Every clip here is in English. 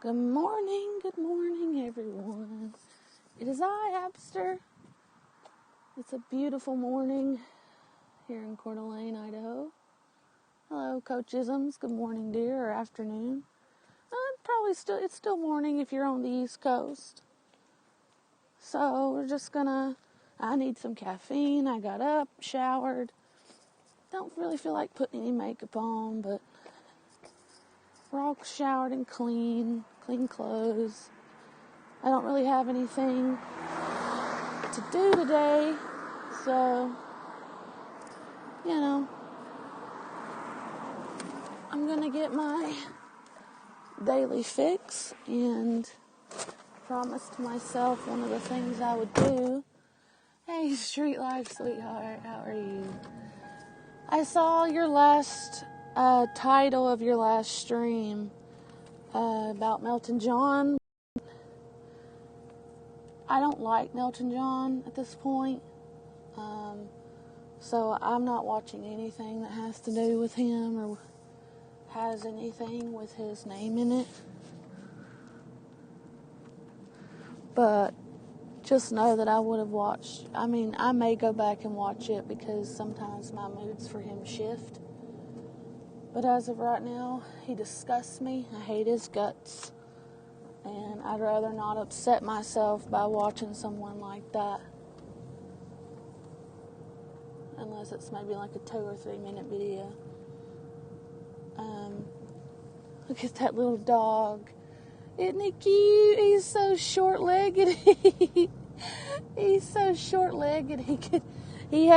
Good morning, everyone. It is I, Abster. It's a beautiful morning here in Coeur d'Alene, Idaho. Hello, Coachisms. Good morning, dear, or afternoon. It's still morning if you're on the East Coast. So I need some caffeine. I got up, showered. Don't really feel like putting any makeup on, but we're all showered and clean clothes. I don't really have anything to do today, so, I'm gonna get my daily fix and promised myself one of the things I would do. Hey, Street Life sweetheart, how are you? I saw your last title of your last stream about Elton John. I don't like Elton John at this point, so I'm not watching anything that has to do with him or has anything with his name in it. But just know that I would have watched. I may go back and watch it because sometimes my moods for him shift. But as of right now, he disgusts me. I hate his guts. And I'd rather not upset myself by watching someone like that. Unless it's maybe like a 2 or 3 minute video. Look at that little dog. Isn't he cute? He's so short-legged. He's so short-legged. He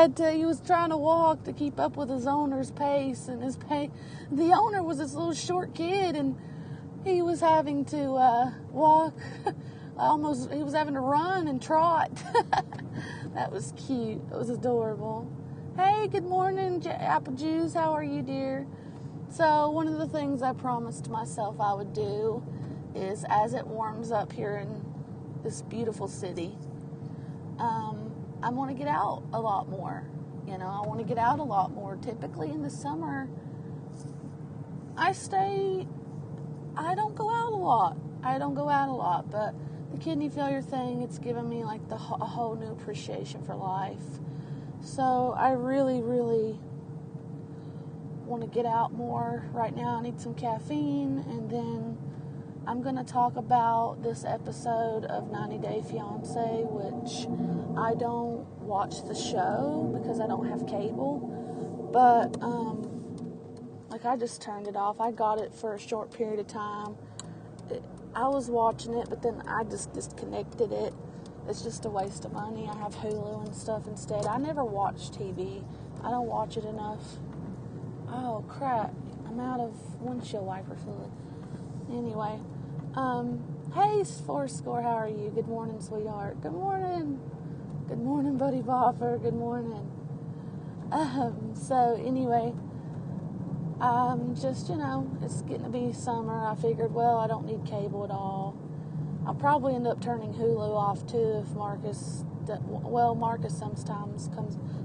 was trying to walk to keep up with his owner's pace, and the owner was this little short kid, and he was having to walk. He was having to run and trot. That was cute. It was adorable. Hey, good morning, Apple Juice. How are you, dear? So one of the things I promised myself I would do is, as it warms up here in this beautiful city, I want to get out a lot more. I want to get out a lot more. Typically in the summer, I don't go out a lot. But the kidney failure thing, it's given me like a whole new appreciation for life. So I really, really want to get out more. Right now I need some caffeine, and then I'm going to talk about this episode of 90 Day Fiancé, which I don't watch the show because I don't have cable, but I just turned it off. I got it for a short period of time. I was watching it, but then I just disconnected it. It's just a waste of money. I have Hulu and stuff instead. I never watch TV. I don't watch it enough. Oh, crap. I'm out of windshield wiper fluid. Anyway. Hey, Fourscore, how are you? Good morning, sweetheart. Good morning. Good morning, Buddy Bopper. Good morning. So, anyway. It's getting to be summer. I figured, I don't need cable at all. I'll probably end up turning Hulu off, too, if Marcus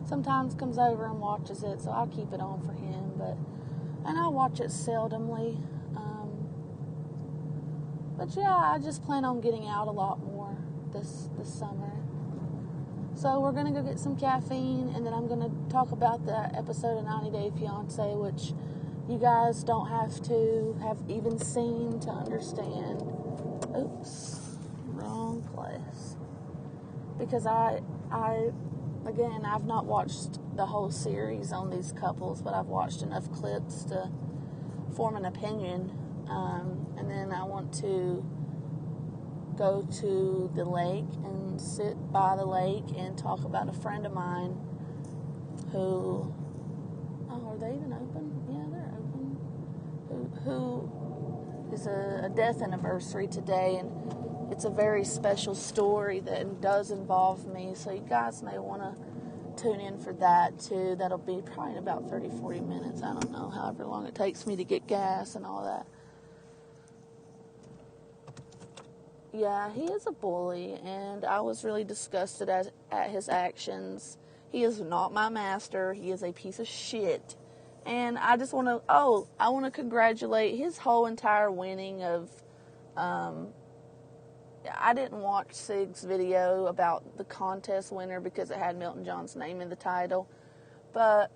sometimes comes over and watches it, so I'll keep it on for him, and I watch it seldomly, but yeah, I just plan on getting out a lot more this summer. So we're going to go get some caffeine, and then I'm going to talk about the episode of 90 Day Fiancé, which you guys don't have to have even seen to understand. Oops, wrong place. Because I've not watched the whole series on these couples, but I've watched enough clips to form an opinion. And then I want to go to the lake and sit by the lake and talk about a friend of mine who... Oh, are they even open? Yeah, they're open. Who is a death anniversary today, and it's a very special story that does involve me, so you guys may want to tune in for that too. That'll be probably in about 30-40 minutes. I don't know, however long it takes me to get gas and all that. Yeah, he is a bully, and I was really disgusted at his actions. He is not my master. He is a piece of shit. And I just want to, I want to congratulate his whole entire winning of I didn't watch Sig's video about the contest winner because it had Milton John's name in the title, but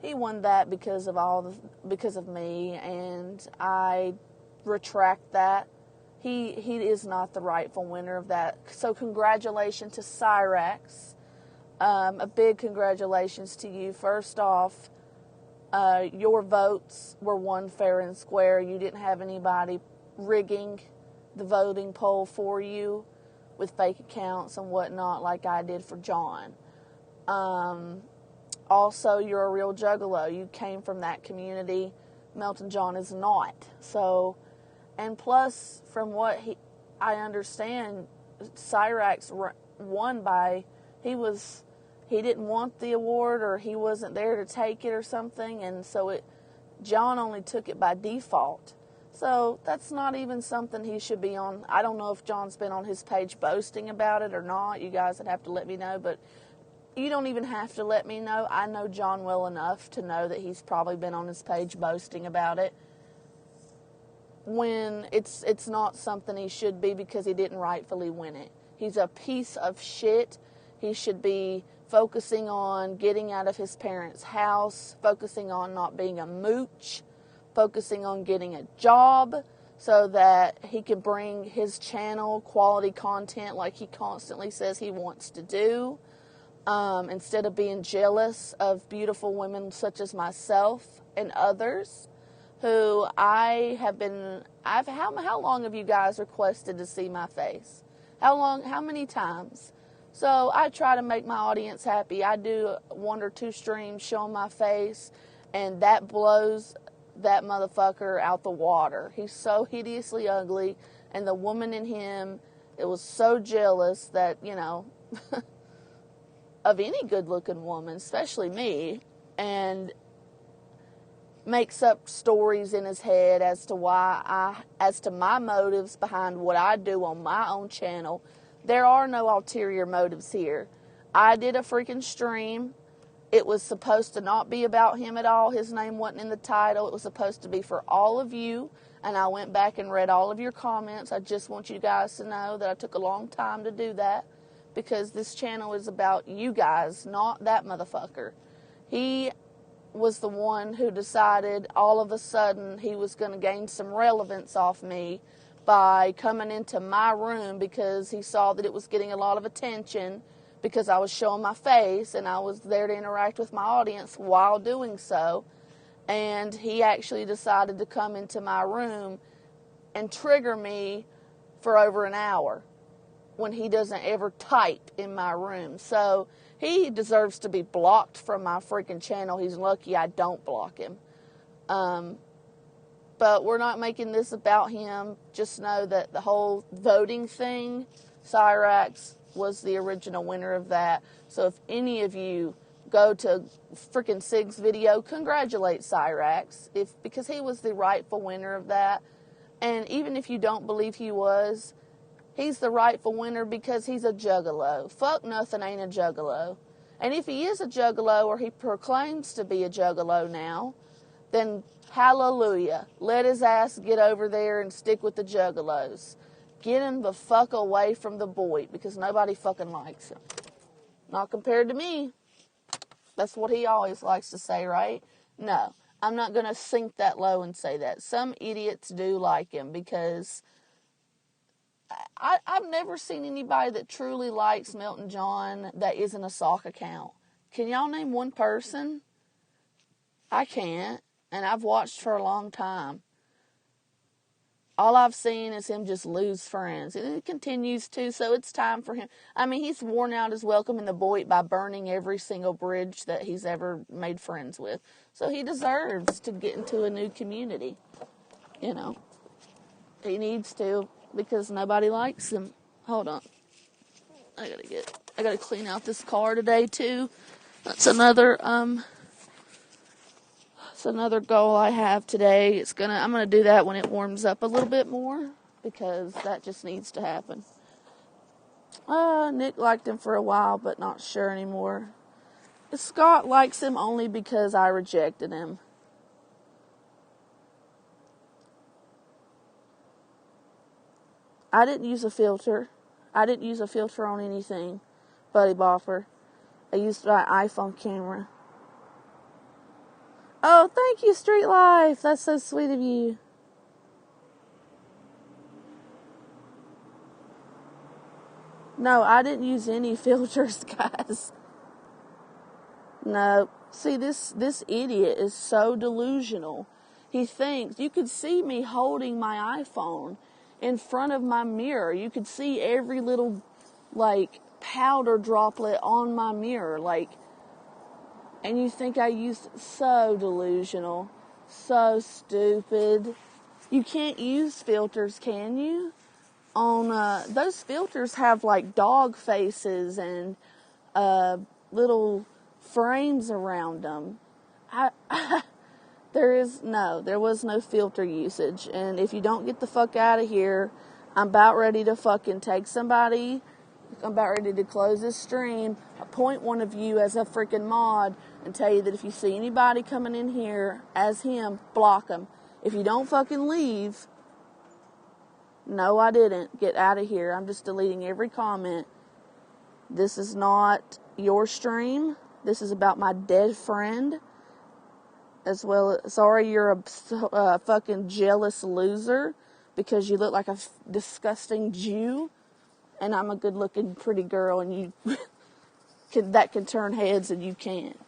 he won that because of me, and I retract that. He is not the rightful winner of that. So congratulations to Cyrax. A big congratulations to you. First off, your votes were won fair and square. You didn't have anybody rigging the voting poll for you with fake accounts and whatnot like I did for John. Also, you're a real juggalo. You came from that community. Milton John is not. So, and plus, from what I understand, Cyrax won by, he didn't want the award, or he wasn't there to take it or something, and so John only took it by default. So that's not even something he should be on. I don't know if John's been on his page boasting about it or not. You guys would have to let me know, but you don't even have to let me know. I know John well enough to know that he's probably been on his page boasting about it when it's not something he should be, because he didn't rightfully win it. He's a piece of shit. He should be focusing on getting out of his parents' house, focusing on not being a mooch, focusing on getting a job so that he can bring his channel quality content like he constantly says he wants to do, instead of being jealous of beautiful women such as myself and others who how long have you guys requested to see my face? How many times? So I try to make my audience happy. I do 1 or 2 streams showing my face, and that blows that motherfucker out the water. He's so hideously ugly, and the woman in him, it was so jealous that, of any good-looking woman, especially me, and makes up stories in his head as to my motives behind what I do on my own channel. There are no ulterior motives here. I did a freaking stream. It was supposed to not be about him at all. His name wasn't in the title. It was supposed to be for all of you, and I went back and read all of your comments. I just want you guys to know that I took a long time to do that, because this channel is about you guys, not that motherfucker. He was the one who decided all of a sudden he was going to gain some relevance off me by coming into my room because he saw that it was getting a lot of attention because I was showing my face and I was there to interact with my audience while doing so. And he actually decided to come into my room and trigger me for over an hour when he doesn't ever type in my room. So he deserves to be blocked from my freaking channel. He's lucky I don't block him. But we're not making this about him. Just know that the whole voting thing, Cyrax was the original winner of that. So if any of you go to freaking Sig's video, congratulate Cyrax, because he was the rightful winner of that. And even if you don't believe he was, he's the rightful winner because he's a juggalo. Fuck nothing ain't a juggalo. And if he is a juggalo, or he proclaims to be a juggalo now, then hallelujah. Let his ass get over there and stick with the juggalos. Get him the fuck away from the boy, because nobody fucking likes him. Not compared to me. That's what he always likes to say, right? No, I'm not going to sink that low and say that. Some idiots do like him, because I've never seen anybody that truly likes Milton John that isn't a sock account. Can y'all name one person? I can't, and I've watched for a long time. All I've seen is him just lose friends, and it continues to, so it's time for him. I mean, he's worn out his welcome in the Boyd by burning every single bridge that he's ever made friends with. So he deserves to get into a new community. You know, he needs to, because nobody likes him. Hold on. I gotta clean out this car today too. That's another goal I have today. I'm gonna do that when it warms up a little bit more, because that just needs to happen. Nick liked him for a while, but not sure anymore. Scott likes him only because I rejected him. I didn't use a filter. I didn't use a filter on anything, Buddy Bopper. I used my iPhone camera. Oh, thank you, Street Life. That's so sweet of you. No, I didn't use any filters, guys. No. See, this idiot is so delusional. He thinks, you could see me holding my iPhone in front of my mirror. You could see every little, like, powder droplet on my mirror, like, and you think I used, so delusional, so stupid. You can't use filters, can you? On, those filters have, like, dog faces and, little frames around them. There was no filter usage. And if you don't get the fuck out of here, I'm about ready to fucking take somebody. I'm about ready to close this stream, appoint one of you as a freaking mod, and tell you that if you see anybody coming in here as him, block them. If you don't fucking leave, no, I didn't. Get out of here. I'm just deleting every comment. This is not your stream. This is about my dead friend. As well, sorry you're a fucking jealous loser because you look like a disgusting Jew, and I'm a good-looking, pretty girl, and you that can turn heads, and you can't.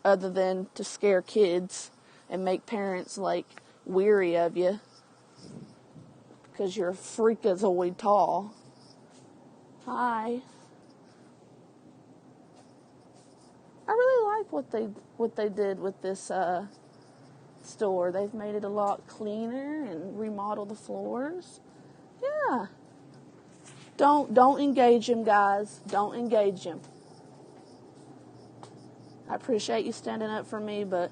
Other than to scare kids and make parents like weary of you because you're a freakazoid tall. Hi. I really like what they did with this store. They've made it a lot cleaner and remodeled the floors. Yeah. Don't engage him, guys. Don't engage him. I appreciate you standing up for me, but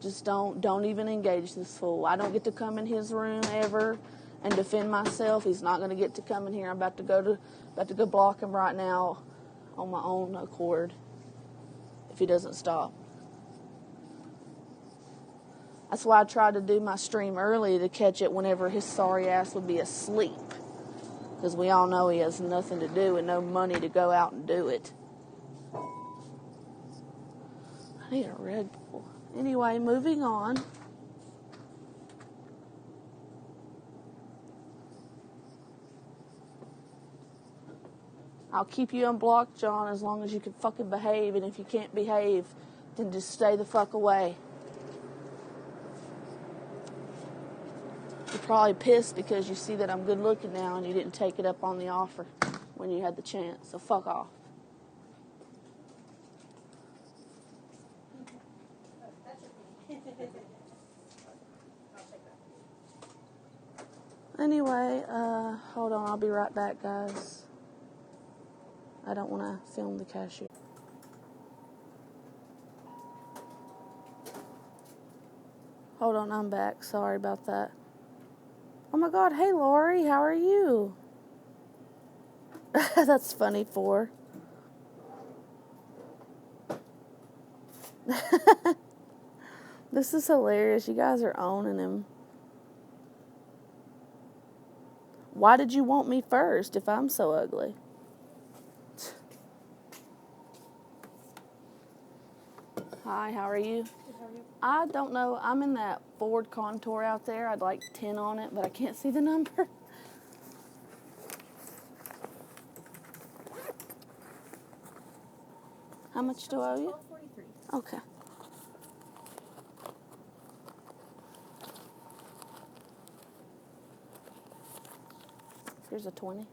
just don't even engage this fool. I don't get to come in his room ever and defend myself. He's not going to get to come in here. I'm about to go block him right now on my own accord. If he doesn't stop. That's why I tried to do my stream early to catch it whenever his sorry ass would be asleep. Because we all know he has nothing to do and no money to go out and do it. I need a Red Bull. Anyway, moving on. I'll keep you unblocked, John, as long as you can fucking behave. And if you can't behave, then just stay the fuck away. You're probably pissed because you see that I'm good looking now and you didn't take it up on the offer when you had the chance. So fuck off. Anyway, hold on. I'll be right back, guys. I don't want to film the cashier. Hold on, I'm back. Sorry about that. Oh my God, hey Lori, how are you? That's funny for. This is hilarious. You guys are owning him. Why did you want me first if I'm so ugly? Hi, how are you? Good, how are you? I don't know. I'm in that Ford Contour out there. I'd like 10 on it, but I can't see the number. How much do I owe you? $12.43. Okay. Here's a 20.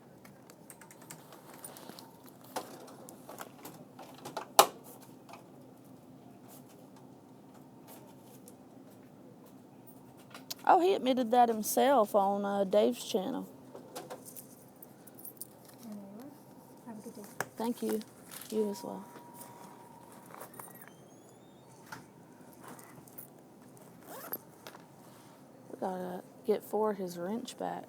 Oh, he admitted that himself on Dave's channel. And there you are. Have a good day. Thank you. You as well. We gotta get Ford his wrench back.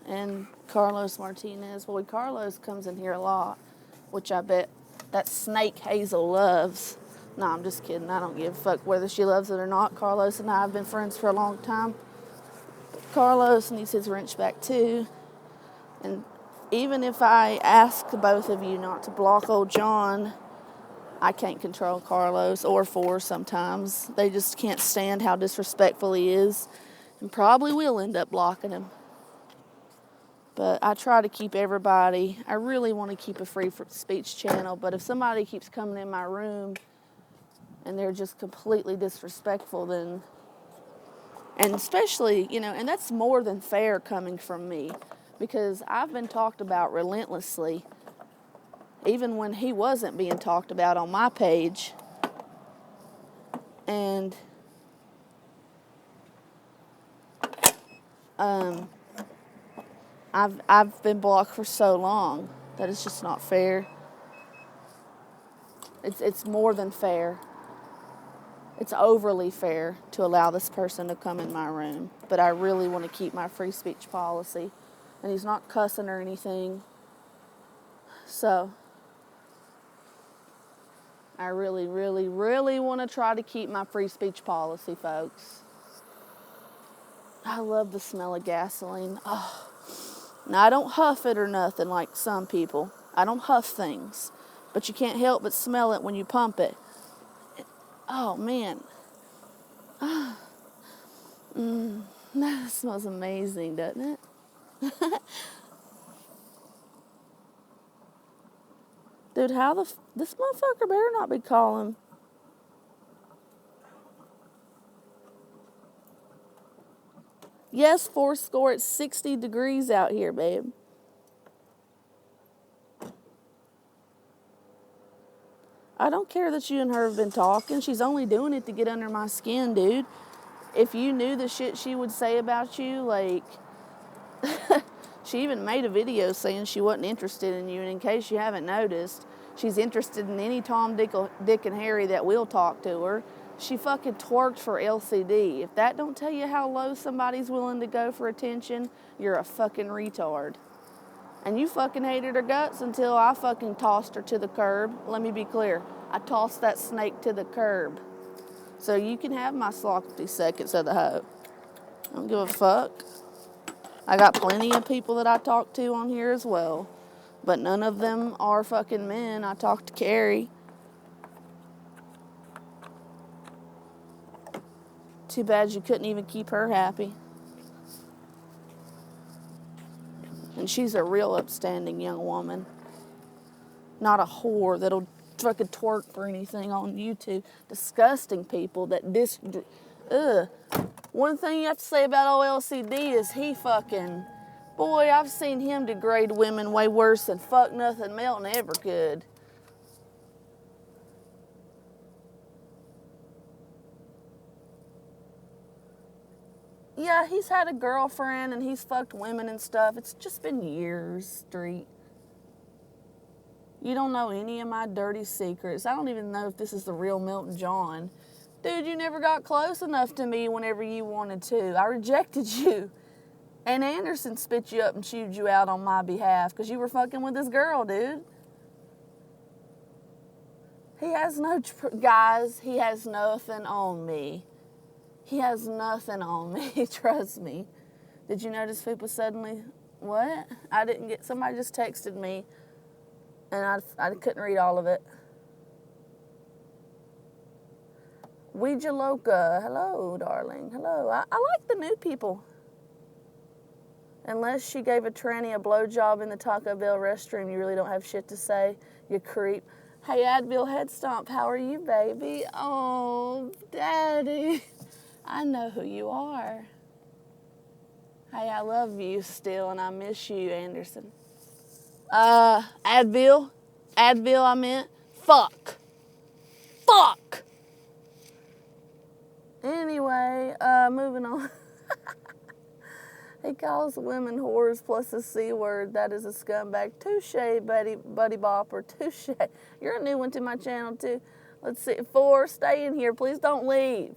And Carlos Martinez. Boy, Carlos comes in here a lot, which I bet that snake Hazel loves. No, I'm just kidding. I don't give a fuck whether she loves it or not. Carlos and I have been friends for a long time. Carlos needs his wrench back too. And even if I ask both of you not to block old John, I can't control Carlos or Forrest sometimes. They just can't stand how disrespectful he is, and probably will end up blocking him. But I try to keep everybody, I really want to keep a free speech channel, but if somebody keeps coming in my room and they're just completely disrespectful, then, and especially, you know, and that's more than fair coming from me, because I've been talked about relentlessly, even when he wasn't being talked about on my page. And I've been blocked for so long that it's just not fair. It's more than fair. It's overly fair to allow this person to come in my room. But I really want to keep my free speech policy. And he's not cussing or anything. So I really, really, really want to try to keep my free speech policy, folks. I love the smell of gasoline. Oh. Now, I don't huff it or nothing like some people. I don't huff things. But you can't help but smell it when you pump it. Oh, man. That smells amazing, doesn't it? Dude, this motherfucker better not be calling. Yes, Fourscore, it's 60 degrees out here, babe. I don't care that you and her have been talking. She's only doing it to get under my skin, dude. If you knew the shit she would say about you, like, she even made a video saying she wasn't interested in you, and in case you haven't noticed, she's interested in any Tom, Dick, and Harry that will talk to her. She fucking twerked for LCD. If that don't tell you how low somebody's willing to go for attention, you're a fucking retard. And you fucking hated her guts until I fucking tossed her to the curb. Let me be clear. I tossed that snake to the curb. So you can have my sloppy seconds of the hoe. I don't give a fuck. I got plenty of people that I talk to on here as well. But none of them are fucking men. I talked to Carrie. Too bad you couldn't even keep her happy. And she's a real upstanding young woman. Not a whore that'll fucking twerk for anything on YouTube. Disgusting people that One thing you have to say about old LCD is he fucking... Boy, I've seen him degrade women way worse than fuck nothing Melton ever could. Yeah, he's had a girlfriend and he's fucked women and stuff. It's just been years, Street. You don't know any of my dirty secrets. I don't even know if this is the real Milton John. Dude, you never got close enough to me whenever you wanted to. I rejected you. And Anderson spit you up and chewed you out on my behalf because you were fucking with this girl, dude. He has guys, he has nothing on me. He has nothing on me, trust me. Did you notice people suddenly, what? I didn't get, somebody just texted me and I couldn't read all of it. Ouija Loca, hello, darling, hello. I like the new people. Unless she gave a tranny a blowjob in the Taco Bell restroom, you really don't have shit to say, you creep. Hey, Advil Head Stomp, how are you, baby? Oh, Daddy. I know who you are. Hey, I love you still, and I miss you, Anderson. Advil, I meant. Fuck. Anyway, moving on. He calls women whores plus a C word. That is a scumbag. Touche, buddy bopper. Touche. You're a new one to my channel, too. Let's see. 4, stay in here. Please don't leave.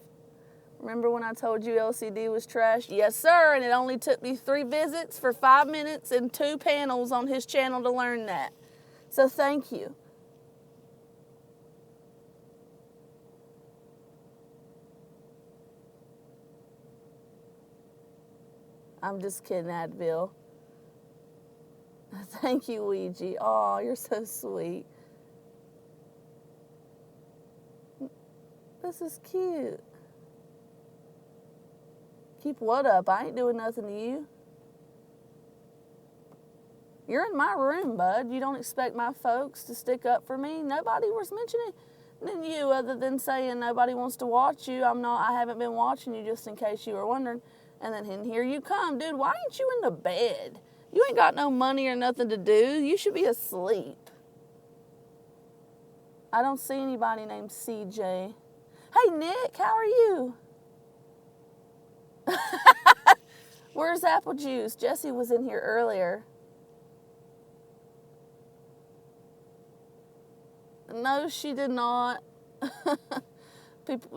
Remember when I told you LCD was trash? Yes, sir, and it only took me 3 visits for 5 minutes and 2 panels on his channel to learn that. So thank you. I'm just kidding, Advil. Thank you, Ouija. Oh, you're so sweet. This is cute. Keep what up? I ain't doing nothing to you. You're in my room, bud. You don't expect my folks to stick up for me? Nobody was mentioning you other than saying nobody wants to watch you. I haven't been watching you, just in case you were wondering. And then here you come. Dude, why ain't you in the bed? You ain't got no money or nothing to do. You should be asleep. I don't see anybody named CJ. Hey, Nick, how are you? Where's Apple Juice? Jessie was in here earlier. No, she did not.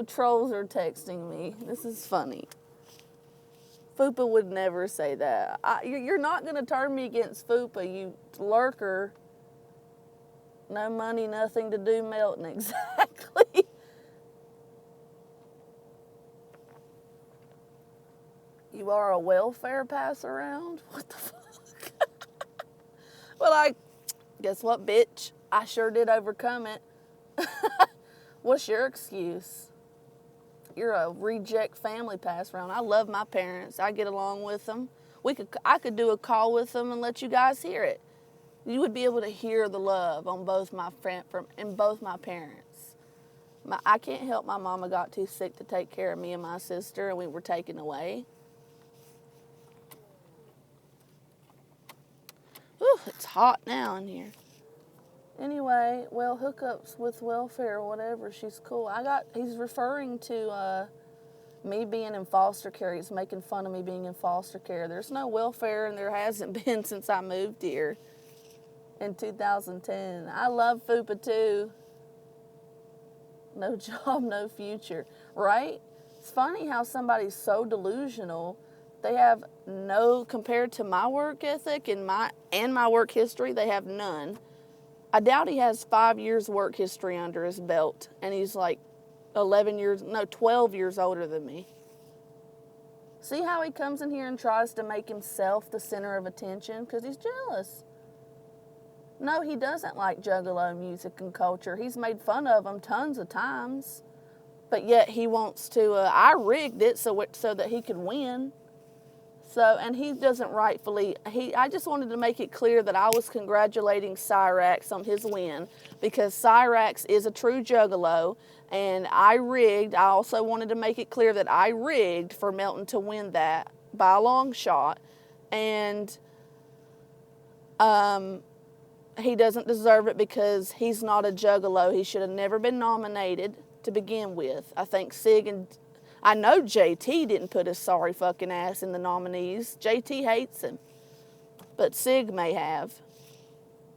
Trolls are texting me. This is funny. Fupa would never say that. You're not going to turn me against Fupa, you lurker. No money, nothing to do, Melton. Exactly. You are a welfare pass around? What the fuck? Well, guess what, bitch? I sure did overcome it. What's your excuse? You're a reject family pass around. I love my parents. I get along with them. I could do a call with them and let you guys hear it. You would be able to hear the love on both my parents. I can't help my mama got too sick to take care of me and my sister, and we were taken away. Ooh, it's hot now in here. Anyway, well, hookups with welfare or whatever, she's cool. He's referring to me being in foster care. He's making fun of me being in foster care. There's no welfare, and there hasn't been since I moved here in 2010. I love Fupa too. No job, no future, right? It's funny how somebody's so delusional. They have compared to my work ethic and my work history, they have none. I doubt he has 5 years work history under his belt, and he's like 12 years older than me. See how he comes in here and tries to make himself the center of attention? Because he's jealous. No, he doesn't like Juggalo music and culture. He's made fun of them tons of times. But yet he wants to, I rigged it so that he could win. And he doesn't rightfully, I just wanted to make it clear that I was congratulating Cyrax on his win, because Cyrax is a true Juggalo, and I also wanted to make it clear that I rigged for Melton to win that by a long shot, and he doesn't deserve it because he's not a Juggalo. He should have never been nominated to begin with. I think I know JT didn't put his sorry fucking ass in the nominees. JT hates him. But Sig may have.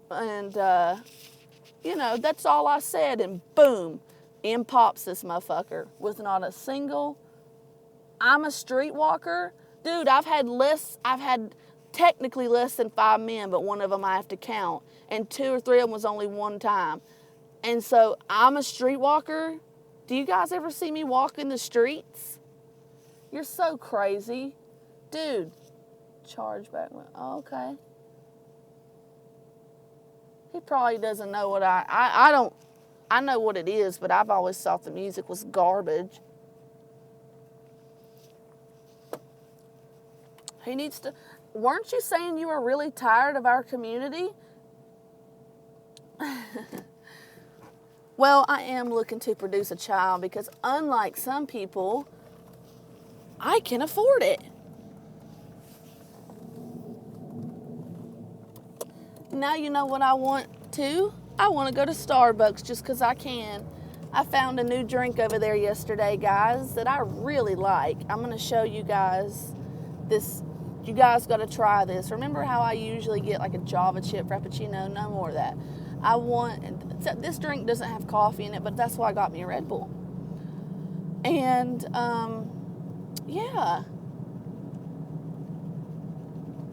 And, that's all I said. And boom, in pops this motherfucker with not a single, I'm a streetwalker. Dude, I've had technically less than 5 men, but one of them I have to count. And 2 or 3 of them was only one time. And so I'm a streetwalker. Do you guys ever see me walking the streets? You're so crazy. Dude, charge back. Oh, okay. He probably doesn't know what I don't. I know what it is, but I've always thought the music was garbage. He needs to. Weren't you saying you were really tired of our community? Well, I am looking to produce a child because unlike some people, I can afford it. Now you know what I want to? I want to go to Starbucks just because I can. I found a new drink over there yesterday, guys, that I really like. I'm going to show you guys this. You guys got to try this. Remember how I usually get like a Java chip Frappuccino? No more of that. This drink doesn't have coffee in it, but that's why I got me a Red Bull. And, yeah.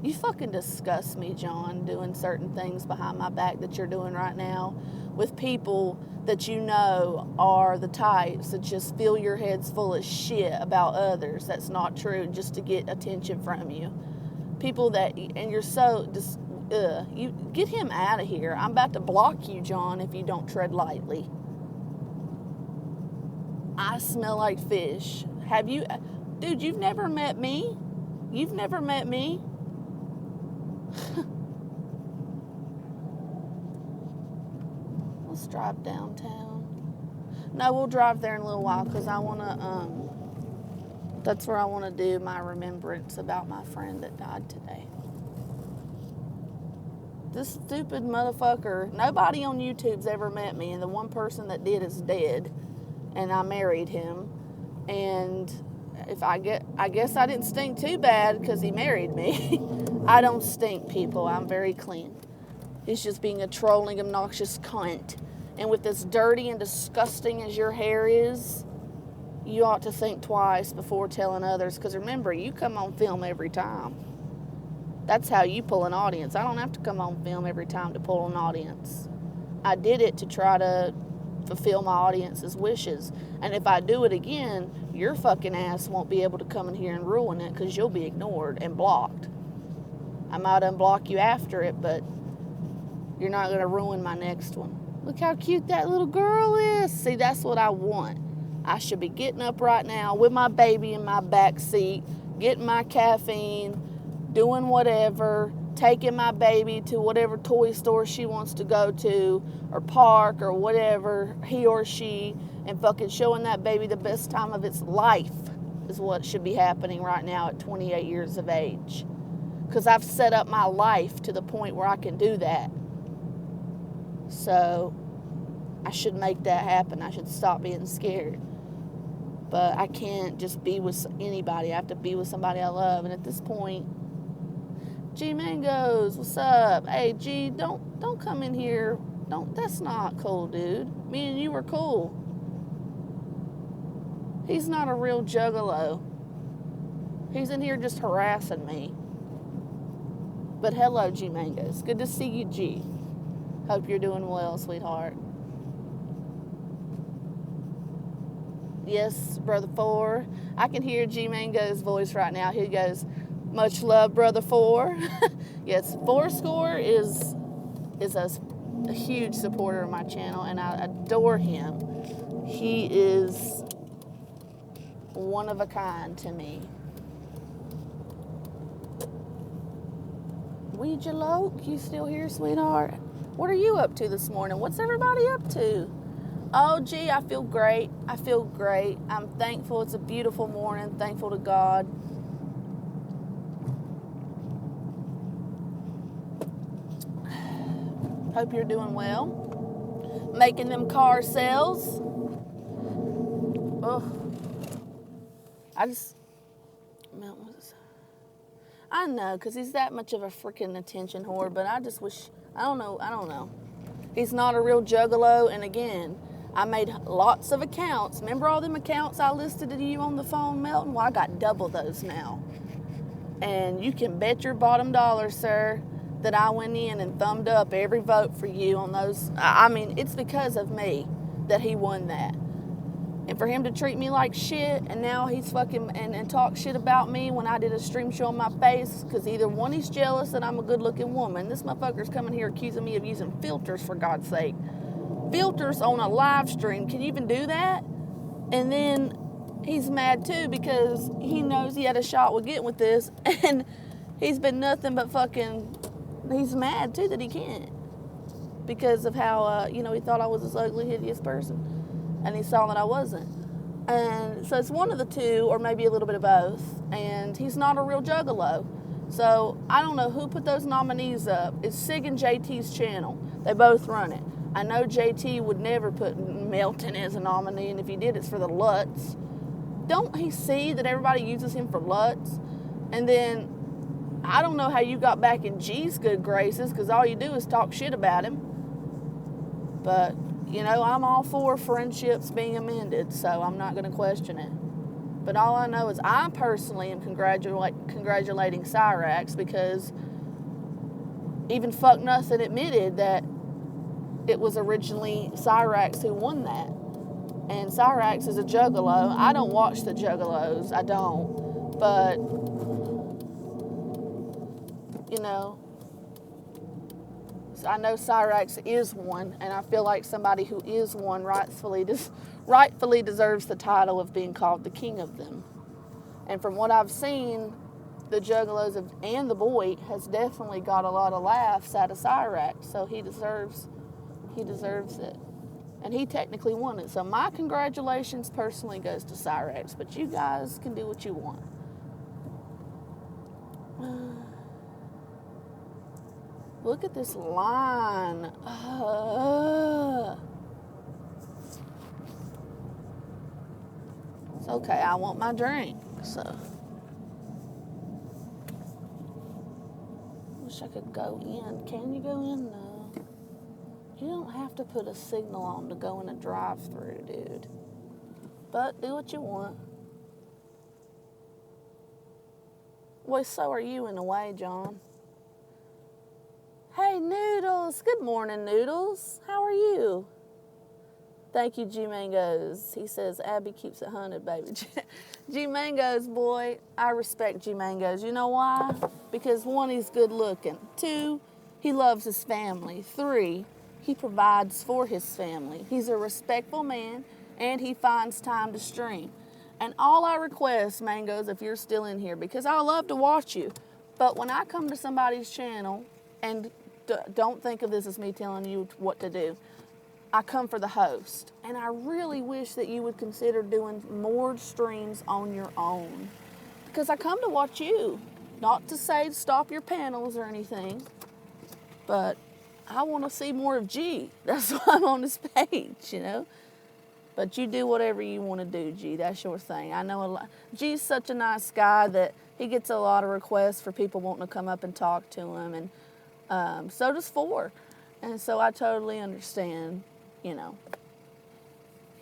You fucking disgust me, John, doing certain things behind my back that you're doing right now with people that you know are the types that just fill your heads full of shit about others that's not true just to get attention from you. People that, and you're so just, you get him out of here. I'm about to block you, John, if you don't tread lightly. I smell like fish. Have you, dude, you've never met me? You've never met me? Let's drive downtown. No, we'll drive there in a little while because I want to, that's where I want to do my remembrance about my friend that died today. This stupid motherfucker, nobody on YouTube's ever met me, and the one person that did is dead, and I married him, and I guess I didn't stink too bad because he married me. I don't stink, people. I'm very clean. He's just being a trolling, obnoxious cunt. And with as dirty and disgusting as your hair is, you ought to think twice before telling others. Because remember, you come on film every time. That's how you pull an audience. I don't have to come on film every time to pull an audience. I did it to try to fulfill my audience's wishes. And if I do it again, your fucking ass won't be able to come in here and ruin it because you'll be ignored and blocked. I might unblock you after it, but you're not going to ruin my next one. Look how cute that little girl is. See, that's what I want. I should be getting up right now with my baby in my back seat, getting my caffeine, doing whatever, taking my baby to whatever toy store she wants to go to, or park, or whatever, he or she, and fucking showing that baby the best time of its life is what should be happening right now at 28 years of age. Because I've set up my life to the point where I can do that. So I should make that happen. I should stop being scared. But I can't just be with anybody. I have to be with somebody I love. And at this point, G Mangoes, what's up? Hey G, don't come in here. That's not cool, dude. Me and you were cool. He's not a real juggalo. He's in here just harassing me. But hello, G Mangoes. Good to see you, G. Hope you're doing well, sweetheart. Yes, Brother Four. I can hear G Mango's voice right now. He goes, much love, Brother Four. Yes, Fourscore is a huge supporter of my channel, and I adore him. He is one of a kind to me. Ouija Loke, you still here, sweetheart? What are you up to this morning? What's everybody up to? Oh, gee, I feel great. I feel great. I'm thankful. It's a beautiful morning. Thankful to God. Hope you're doing well. Making them car sales. Oh, I know, because he's that much of a freaking attention whore, but I just wish, I don't know. He's not a real juggalo, and again, I made lots of accounts. Remember all them accounts I listed to you on the phone, Melton? Well, I got double those now. And you can bet your bottom dollar, sir, that I went in and thumbed up every vote for you on those. I mean, it's because of me that he won that. And for him to treat me like shit, and now he's fucking, and talk shit about me when I did a stream show on my face, because either one, he's jealous that I'm a good-looking woman. This motherfucker's coming here accusing me of using filters, for God's sake. Filters on a live stream. Can you even do that? And then he's mad, too, because he knows he had a shot with getting with this, and he's been nothing but fucking, he's mad, too, that he can't. Because of how, he thought I was this ugly, hideous person. And he saw that I wasn't. And so it's one of the two, or maybe a little bit of both. And he's not a real juggalo. So I don't know who put those nominees up. It's Sig and JT's channel. They both run it. I know JT would never put Melton as a nominee, and if he did, it's for the Lutz. Don't he see that everybody uses him for Lutz? And then I don't know how you got back in G's good graces, because all you do is talk shit about him. But I'm all for friendships being amended, so I'm not going to question it. But all I know is I personally am congratulating Cyrax because even Fuck Nothing admitted that it was originally Cyrax who won that. And Cyrax is a juggalo. I don't watch the juggalos. I don't. But, you know, I know Cyrax is one, and I feel like somebody who is one rightfully deserves the title of being called the king of them. And from what I've seen, the Juggalos and the Boy has definitely got a lot of laughs out of Cyrax, so he deserves it. And he technically won it. So my congratulations personally goes to Cyrax, but you guys can do what you want. Look at this line. It's okay, I want my drink, so. Wish I could go in. Can you go in? No. You don't have to put a signal on to go in a drive-thru, dude. But do what you want. Well, so are you in a way, John. Hey, Noodles. Good morning, Noodles. How are you? Thank you, G-Mangoes. He says, Abby keeps it 100, baby. G-Mangoes, boy, I respect G-Mangoes. You know why? Because 1, he's good looking. 2, he loves his family. 3, he provides for his family. He's a respectful man, and he finds time to stream. And all I request, Mangoes, if you're still in here, because I love to watch you, but when I come to somebody's channel, and don't think of this as me telling you what to do, I come for the host. And I really wish that you would consider doing more streams on your own. Because I come to watch you. Not to say stop your panels or anything, but I want to see more of G. That's why I'm on this page, you know. But you do whatever you want to do, G. That's your thing. I know a lot. G's such a nice guy that he gets a lot of requests for people wanting to come up and talk to him. And so does 4. And so I totally understand, you know,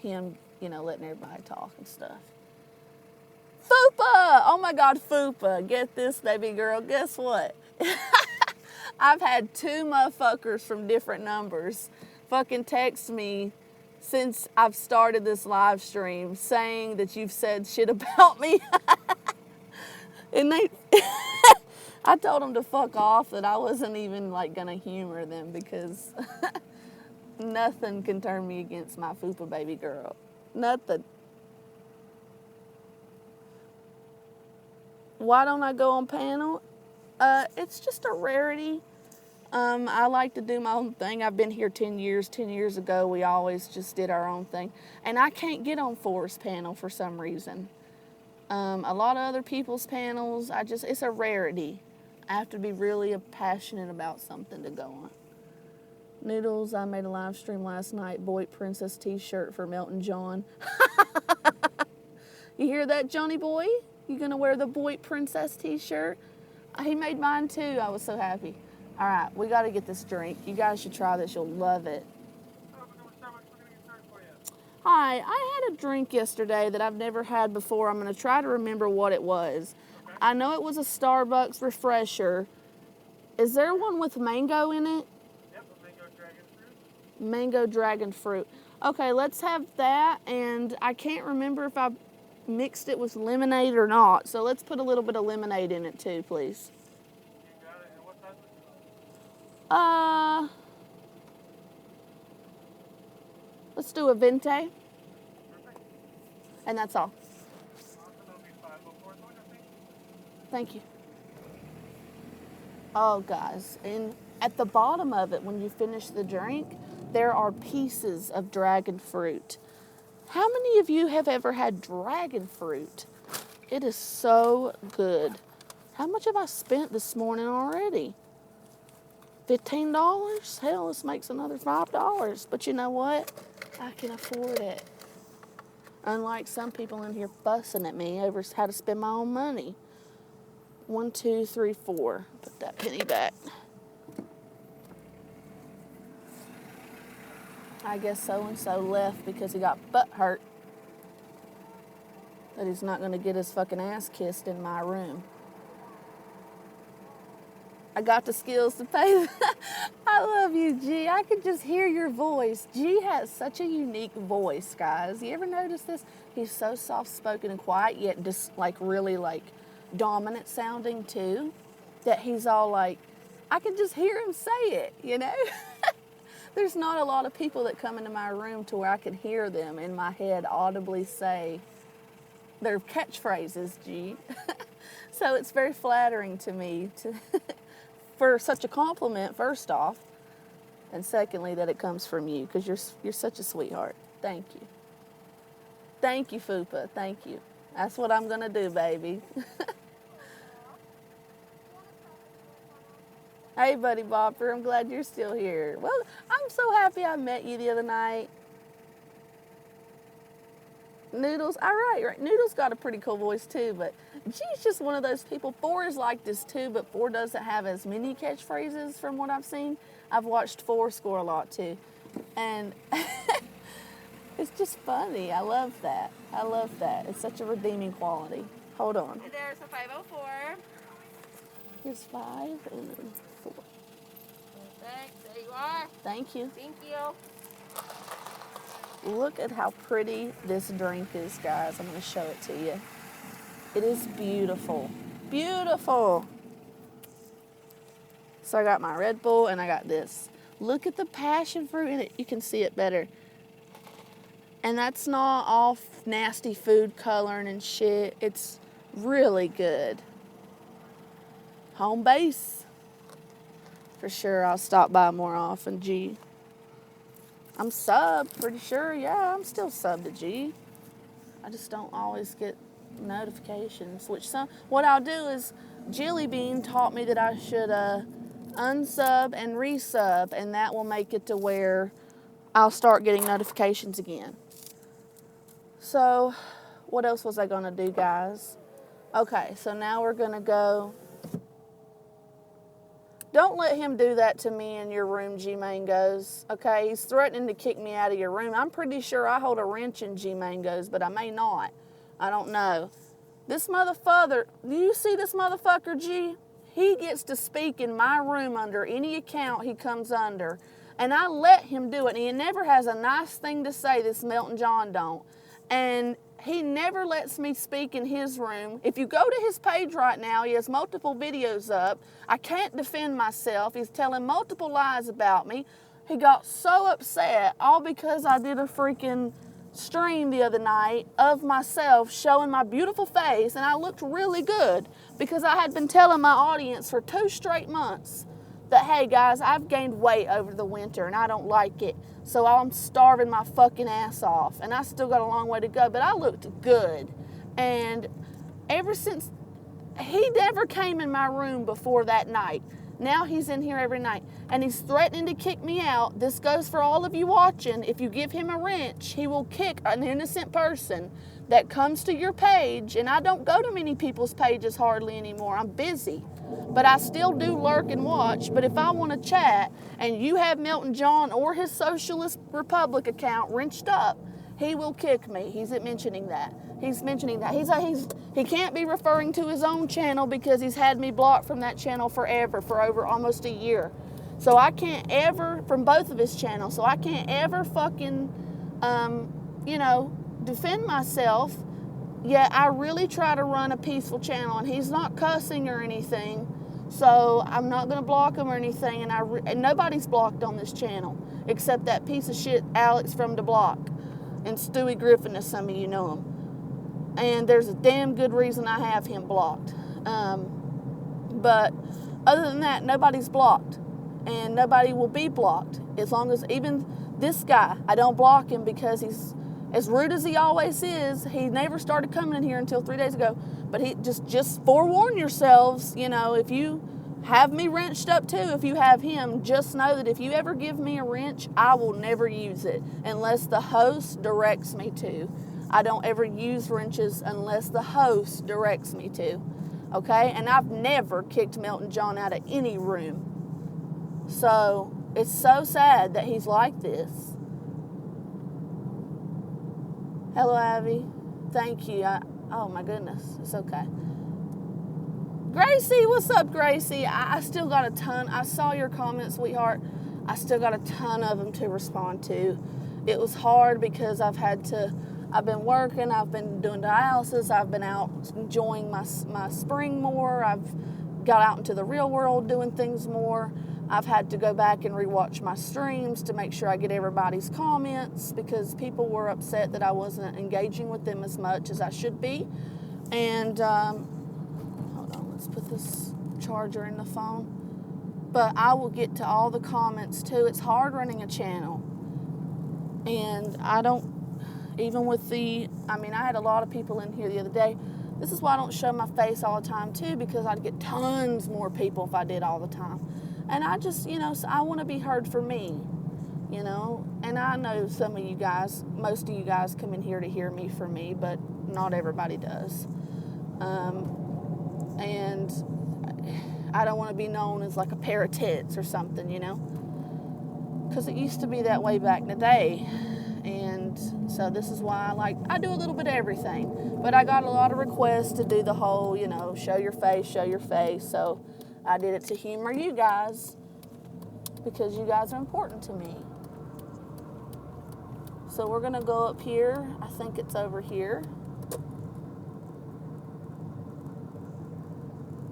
him, you know, letting everybody talk and stuff. Fupa! Oh my God, Fupa. Get this, baby girl. Guess what? I've had 2 motherfuckers from different numbers fucking text me since I've started this live stream saying that you've said shit about me. And they... I told them to fuck off, that I wasn't even like gonna humor them because nothing can turn me against my Fupa baby girl. Nothing. Why don't I go on panel? It's just a rarity. I like to do my own thing. I've been here 10 years. 10 years ago, we always just did our own thing. And I can't get on Forrest's panel for some reason. A lot of other people's panels, it's a rarity. I have to be really passionate about something to go on. Noodles, I made a live stream last night. Boy Princess t-shirt for Melton John. You hear that, Johnny boy? You gonna wear the Boy Princess t-shirt? He made mine too. I was so happy. All right, we got to get this drink. You guys should try this. You'll love it. Hi, I had a drink yesterday that I've never had before. I'm going to try to remember what it was. Okay. I know it was a Starbucks refresher. Is there one with mango in it? Yep, a mango dragon fruit. Mango dragon fruit. Okay, let's have that. And I can't remember if I mixed it with lemonade or not. So let's put a little bit of lemonade in it too, please. You got it. And what size is it? Let's do a venti. Perfect. And that's all. Awesome. That'll be 504. Thank you. Oh, guys, and at the bottom of it, when you finish the drink, there are pieces of dragon fruit. How many of you have ever had dragon fruit? It is so good. How much have I spent this morning already? $15? Hell, this makes another $5. But you know what? I can afford it. Unlike some people in here fussing at me over how to spend my own money. 1, 2, 3, 4. Put that penny back. I guess so-and-so left because he got butt hurt. that he's not going to get his fucking ass kissed in my room. I got the skills to pay. I love you, G. I could just hear your voice. G has such a unique voice, guys. You ever notice this? He's so soft-spoken and quiet, yet just like really like dominant sounding too, that he's all like, I can just hear him say it, you know? There's not a lot of people that come into my room to where I can hear them in my head audibly say their catchphrases, G. So it's very flattering to me to for such a compliment, first off, and secondly, that it comes from you, because you're such a sweetheart. Thank you. Thank you, Fupa. Thank you. That's what I'm going to do, baby. Hey, Buddy Bopper, I'm glad you're still here. Well, I'm so happy I met you the other night. Noodles, all right. Noodles got a pretty cool voice too, but she's just one of those people. 4 is like this too, but 4 doesn't have as many catchphrases from what I've seen. I've watched 4 score a lot too, and it's just funny. I love that. I love that. It's such a redeeming quality. Hold on. There's a 504. Here's 5 and 4. Perfect. There you are. Thank you. Thank you. Look at how pretty this drink is, guys. I'm going to show it to you. It is beautiful. Beautiful. So I got my Red Bull and I got this. Look at the passion fruit in it. You can see it better. And that's not all nasty food coloring and shit. It's really good. Home base. For sure, I'll stop by more often, G. I'm subbed, pretty sure. Yeah, I'm still subbed to G. I just don't always get notifications. What I'll do is, Jilly Bean taught me that I should unsub and resub, and that will make it to where I'll start getting notifications again. So, what else was I gonna do, guys? Okay, so now we're gonna go. Don't let him do that to me in your room, G-Mangoes, okay? He's threatening to kick me out of your room. I'm pretty sure I hold a wrench in G-Mangoes, but I may not. I don't know. This motherfucker, do you see this motherfucker, G? He gets to speak in my room under any account he comes under, and I let him do it, and he never has a nice thing to say, this Melton John don't. And he never lets me speak in his room. If you go to his page right now, he has multiple videos up. I can't defend myself. He's telling multiple lies about me. He got so upset all because I did a freaking stream the other night of myself showing my beautiful face, and I looked really good because I had been telling my audience for 2 straight months that, hey guys, I've gained weight over the winter and I don't like it. So I'm starving my fucking ass off. And I still got a long way to go, but I looked good. And ever since, he never came in my room before that night. Now he's in here every night. And he's threatening to kick me out. This goes for all of you watching. If you give him a wrench, he will kick an innocent person that comes to your page. And I don't go to many people's pages hardly anymore. I'm busy. But I still do lurk and watch. But if I want to chat and you have Melton John or his Socialist Republic account wrenched up, he will kick me. He's mentioning that. He's mentioning that. He can't be referring to his own channel because he's had me blocked from that channel forever, for over almost a year. So I can't ever, from both of his channels, so I can't ever fucking, defend myself. Yet I really try to run a peaceful channel, and he's not cussing or anything, so I'm not going to block him or anything, and nobody's blocked on this channel, except that piece of shit Alex from the block, and Stewie Griffin, as some of you know him. And there's a damn good reason I have him blocked. But other than that, nobody's blocked, and nobody will be blocked, as long as even this guy, I don't block him because he's as rude as he always is. He never started coming in here until 3 days ago. But he just forewarn yourselves, if you have me wrenched up too, if you have him, just know that if you ever give me a wrench, I will never use it unless the host directs me to. I don't ever use wrenches unless the host directs me to. Okay? And I've never kicked Melton John out of any room. So it's so sad that he's like this. Hello, Abby. Thank you. Oh my goodness, it's okay. Gracie, what's up, Gracie? I still got a ton. I saw your comments, sweetheart. I still got a ton of them to respond to. It was hard because I've been working, I've been doing dialysis, I've been out enjoying my spring more, I've got out into the real world doing things more. I've had to go back and rewatch my streams to make sure I get everybody's comments because people were upset that I wasn't engaging with them as much as I should be. And, hold on, let's put this charger in the phone. But I will get to all the comments too. It's hard running a channel. And I had a lot of people in here the other day. This is why I don't show my face all the time too, because I'd get tons more people if I did all the time. And I just, I want to be heard for me, And I know some of you guys, most of you guys come in here to hear me for me, but not everybody does. And I don't want to be known as like a pair of tits or something, because it used to be that way back in the day. And so this is why I do a little bit of everything. But I got a lot of requests to do the whole, show your face. So I did it to humor you guys because you guys are important to me. So we're going to go up here. I think it's over here.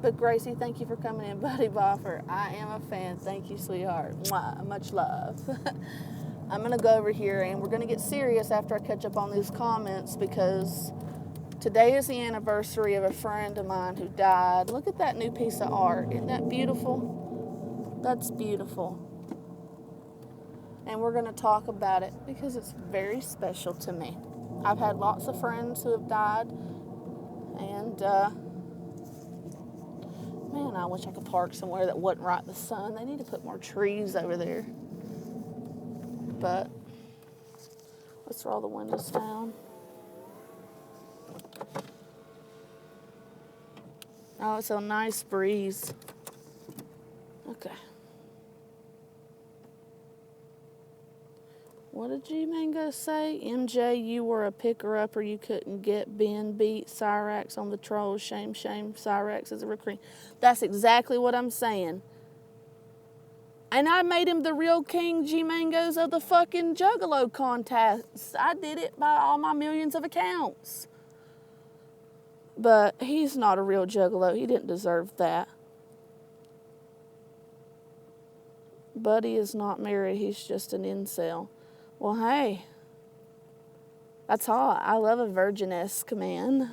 But Gracie, thank you for coming in, Buddy Boffer. I am a fan. Thank you, sweetheart. Mwah, much love. I'm going to go over here, and we're going to get serious after I catch up on these comments because today is the anniversary of a friend of mine who died. Look at that new piece of art. Isn't that beautiful? That's beautiful. And we're going to talk about it because it's very special to me. I've had lots of friends who have died, and man, I wish I could park somewhere that wasn't right in the sun. They need to put more trees over there. But let's roll the windows down. Oh, it's a nice breeze. Okay. What did G-Mango say? MJ, you were a picker-upper. You couldn't get Ben beat Cyrax on the trolls. Shame, Cyrax is a recruit. That's exactly what I'm saying. And I made him the real king G-Mangos of the fucking Juggalo contests. I did it by all my millions of accounts. But he's not a real Juggalo. He didn't deserve that. Buddy is not married. He's just an incel. Well, hey. That's hot. I love a virginess man.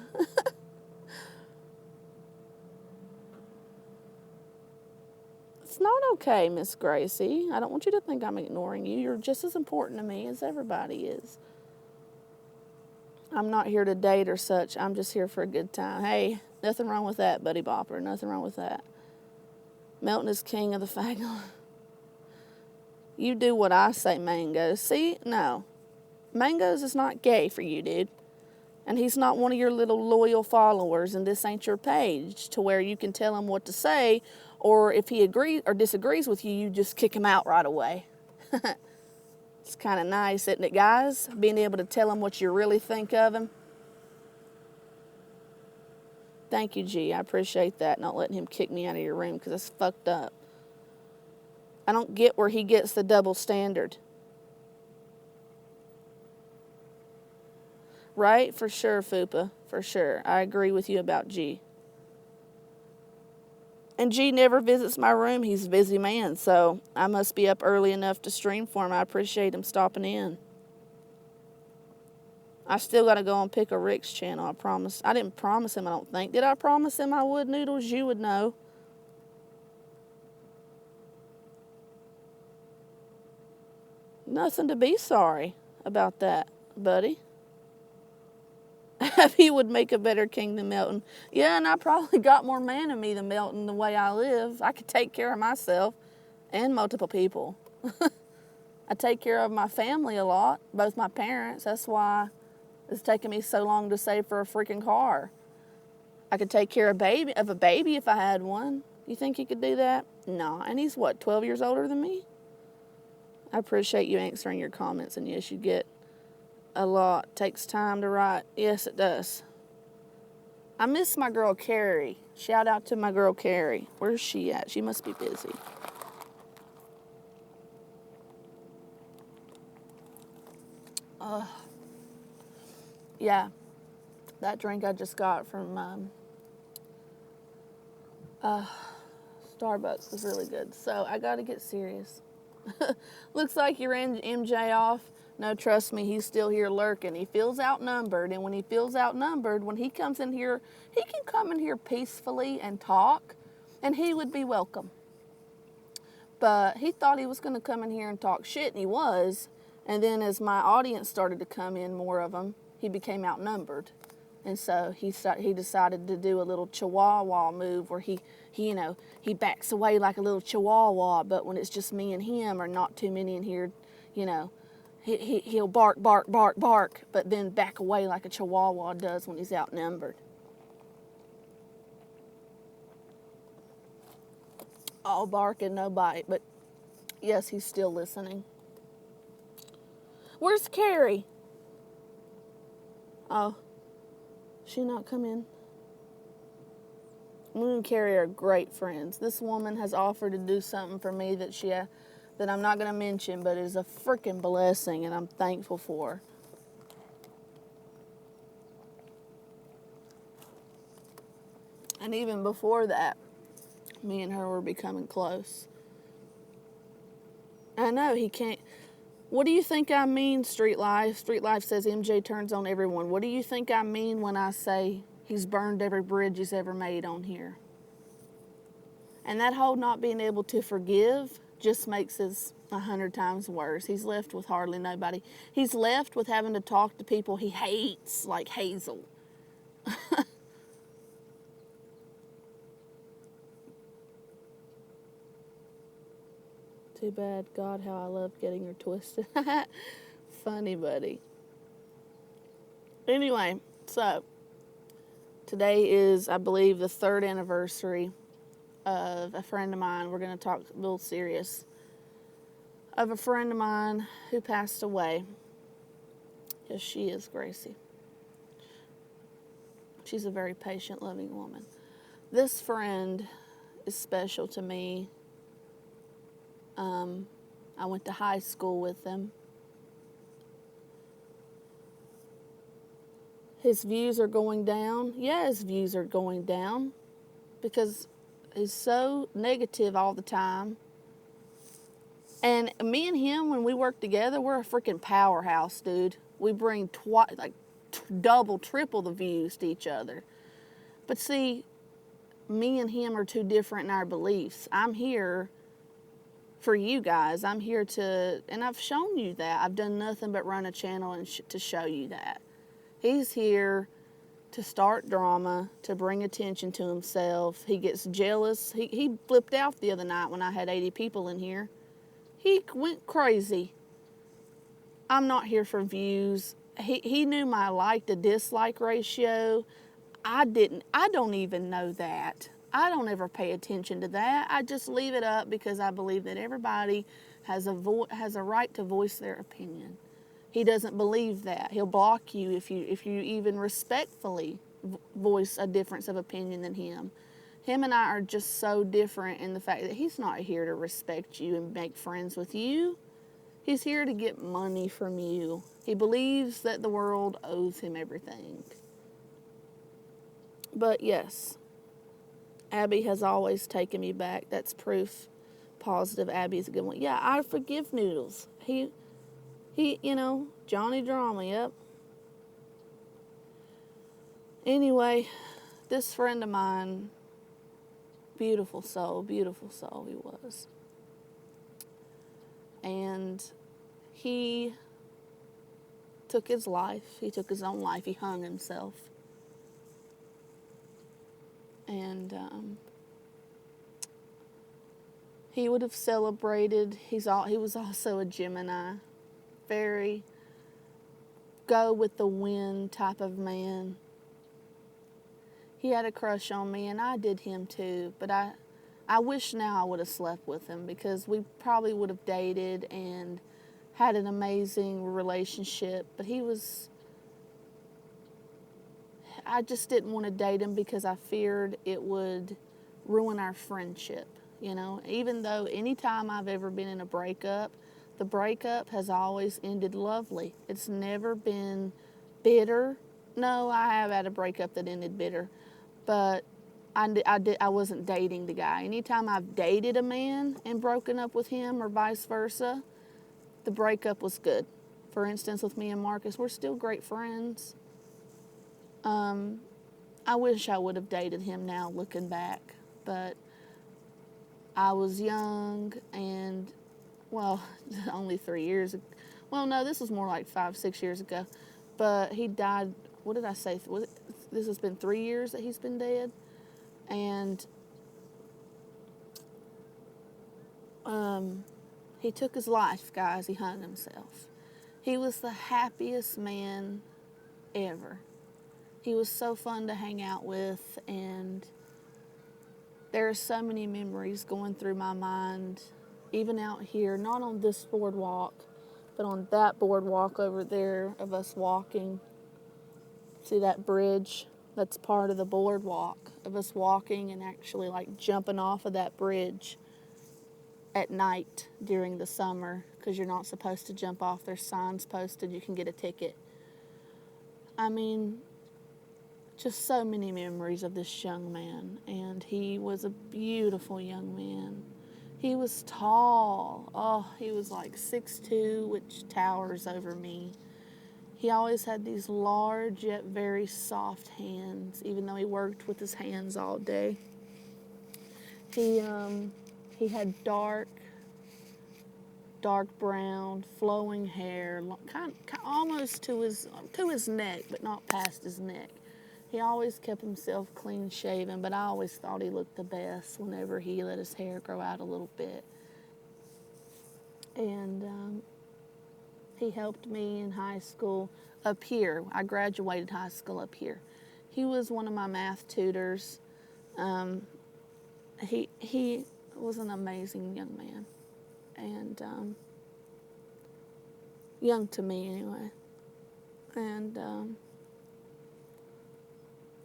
It's not okay, Miss Gracie. I don't want you to think I'm ignoring you. You're just as important to me as everybody is. I'm not here to date or such. I'm just here for a good time. Hey, nothing wrong with that, Buddy Bopper. Nothing wrong with that. Melton is king of the faggot. You do what I say, Mangoes. See? No. Mangoes is not gay for you, dude. And he's not one of your little loyal followers, and this ain't your page to where you can tell him what to say, or if he agrees or disagrees with you, you just kick him out right away. It's kind of nice, isn't it, guys? Being able to tell him what you really think of him. Thank you, G. I appreciate that, not letting him kick me out of your room, because that's fucked up. I don't get where he gets the double standard. Right? For sure, Fupa. For sure. I agree with you about G. And G never visits my room. He's a busy man, so I must be up early enough to stream for him. I appreciate him stopping in. I still got to go and pick a Rick's channel, I promise. I didn't promise him, I don't think. Did I promise him I would, Noodles? You would know. Nothing to be sorry about that, buddy. He would make a better king than Melton. Yeah, and I probably got more man in me than Melton the way I live. I could take care of myself and multiple people. I take care of my family a lot, both my parents. That's why it's taken me so long to save for a freaking car. I could take care of a baby if I had one. You think he could do that? No. And he's, 12 years older than me? I appreciate you answering your comments, and yes, you get a lot. Takes time to write. Yes, it does. I miss my girl Carrie. Shout out to my girl Carrie. Where's she at? She must be busy. Yeah, that drink I just got from Starbucks was really good. So I got to get serious. Looks like you're in MJ off. No, trust me, he's still here lurking. He feels outnumbered, and when he feels outnumbered, when he comes in here, he can come in here peacefully and talk, and he would be welcome. But he thought he was going to come in here and talk shit, and he was. And then as my audience started to come in, more of them, he became outnumbered. And so he decided to do a little chihuahua move where he backs away like a little chihuahua, but when it's just me and him or not too many in here, he'll bark, bark, bark, bark, but then back away like a chihuahua does when he's outnumbered. All bark and no bite, but yes, he's still listening. Where's Carrie? Oh, she not come in? Me and Carrie are great friends. This woman has offered to do something for me that I'm not going to mention, but is a freaking blessing, and I'm thankful for. And even before that, me and her were becoming close. I know he can't. What do you think I mean, Street Life? Street Life says MJ turns on everyone. What do you think I mean when I say he's burned every bridge he's ever made on here? And that whole not being able to forgive just makes this 100 times worse. He's left with hardly nobody. He's left with having to talk to people he hates, like Hazel. Too bad. God, how I love getting her twisted. Funny, buddy. Anyway, so today is, I believe, the 3rd anniversary of a friend of mine. We're going to talk a little serious. Of a friend of mine who passed away. Yes, she is, Gracie. She's a very patient, loving woman. This friend is special to me. I went to high school with him. His views are going down. Yeah, his views are going down because he's so negative all the time. And me and him, when we work together, we're a freaking powerhouse, dude. We bring double, triple the views to each other. But see, me and him are too different in our beliefs. I'm here for you guys. I'm here and I've shown you that. I've done nothing but run a channel and to show you that. He's here to start drama, to bring attention to himself. He gets jealous. He flipped out the other night when I had 80 people in here. He went crazy. I'm not here for views. He knew my like to dislike ratio. I don't even know that. I don't ever pay attention to that. I just leave it up because I believe that everybody has a right to voice their opinion. He doesn't believe that. He'll block you if you even respectfully voice a difference of opinion than him. Him and I are just so different in the fact that he's not here to respect you and make friends with you. He's here to get money from you. He believes that the world owes him everything. But yes, Abby has always taken me back. That's proof positive Abby's a good one. Yeah, I forgive Noodles. He, Johnny Drama, yep. Anyway, this friend of mine, beautiful soul he was. And he took his life. He took his own life. He hung himself. And he would have celebrated. He was also a Gemini. Very go with the wind type of man. He had a crush on me, and I did him too. But I wish now I would have slept with him because we probably would have dated and had an amazing relationship. But he was... I just didn't want to date him because I feared it would ruin our friendship. You know, even though anytime I've ever been in a breakup, the breakup has always ended lovely. It's never been bitter. No, I have had a breakup that ended bitter, but I wasn't dating the guy. Anytime I've dated a man and broken up with him or vice versa, the breakup was good. For instance, with me and Marcus, we're still great friends. I wish I would have dated him now looking back, but I was young and, well, only 3 years ago. Well, no, this was more like 5, 6 years ago. But he died, what did I say? This has been 3 years that he's been dead. And he took his life, guys. He hung himself. He was the happiest man ever. He was so fun to hang out with, and there are so many memories going through my mind, even out here, not on this boardwalk, but on that boardwalk over there of us walking. See that bridge? That's part of the boardwalk, of us walking and actually like jumping off of that bridge at night during the summer, because you're not supposed to jump off. There's signs posted, you can get a ticket. I mean, just so many memories of this young man, and he was a beautiful young man. He was tall. Oh, he was like 6'2", which towers over me. He always had these large yet very soft hands, even though he worked with his hands all day. He had dark brown, flowing hair, kind almost to his neck, but not past his neck. He always kept himself clean shaven, but I always thought he looked the best whenever he let his hair grow out a little bit. And he helped me in high school up here. I graduated high school up here. He was one of my math tutors. He was an amazing young man, and young to me anyway. And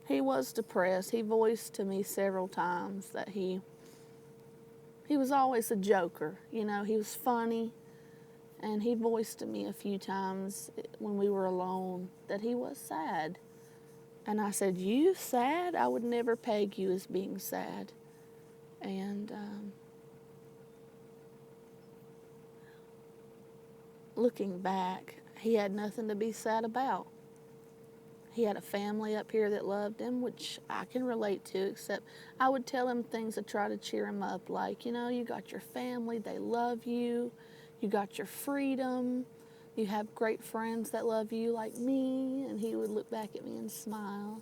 he was depressed. He voiced to me several times that he was always a joker. You know, he was funny. And he voiced to me a few times when we were alone that he was sad. And I said, "You sad? I would never peg you as being sad." And looking back, he had nothing to be sad about. He had a family up here that loved him, which I can relate to, except I would tell him things to try to cheer him up, like, you know, you got your family, they love you. You got your freedom. You have great friends that love you like me. And he would look back at me and smile.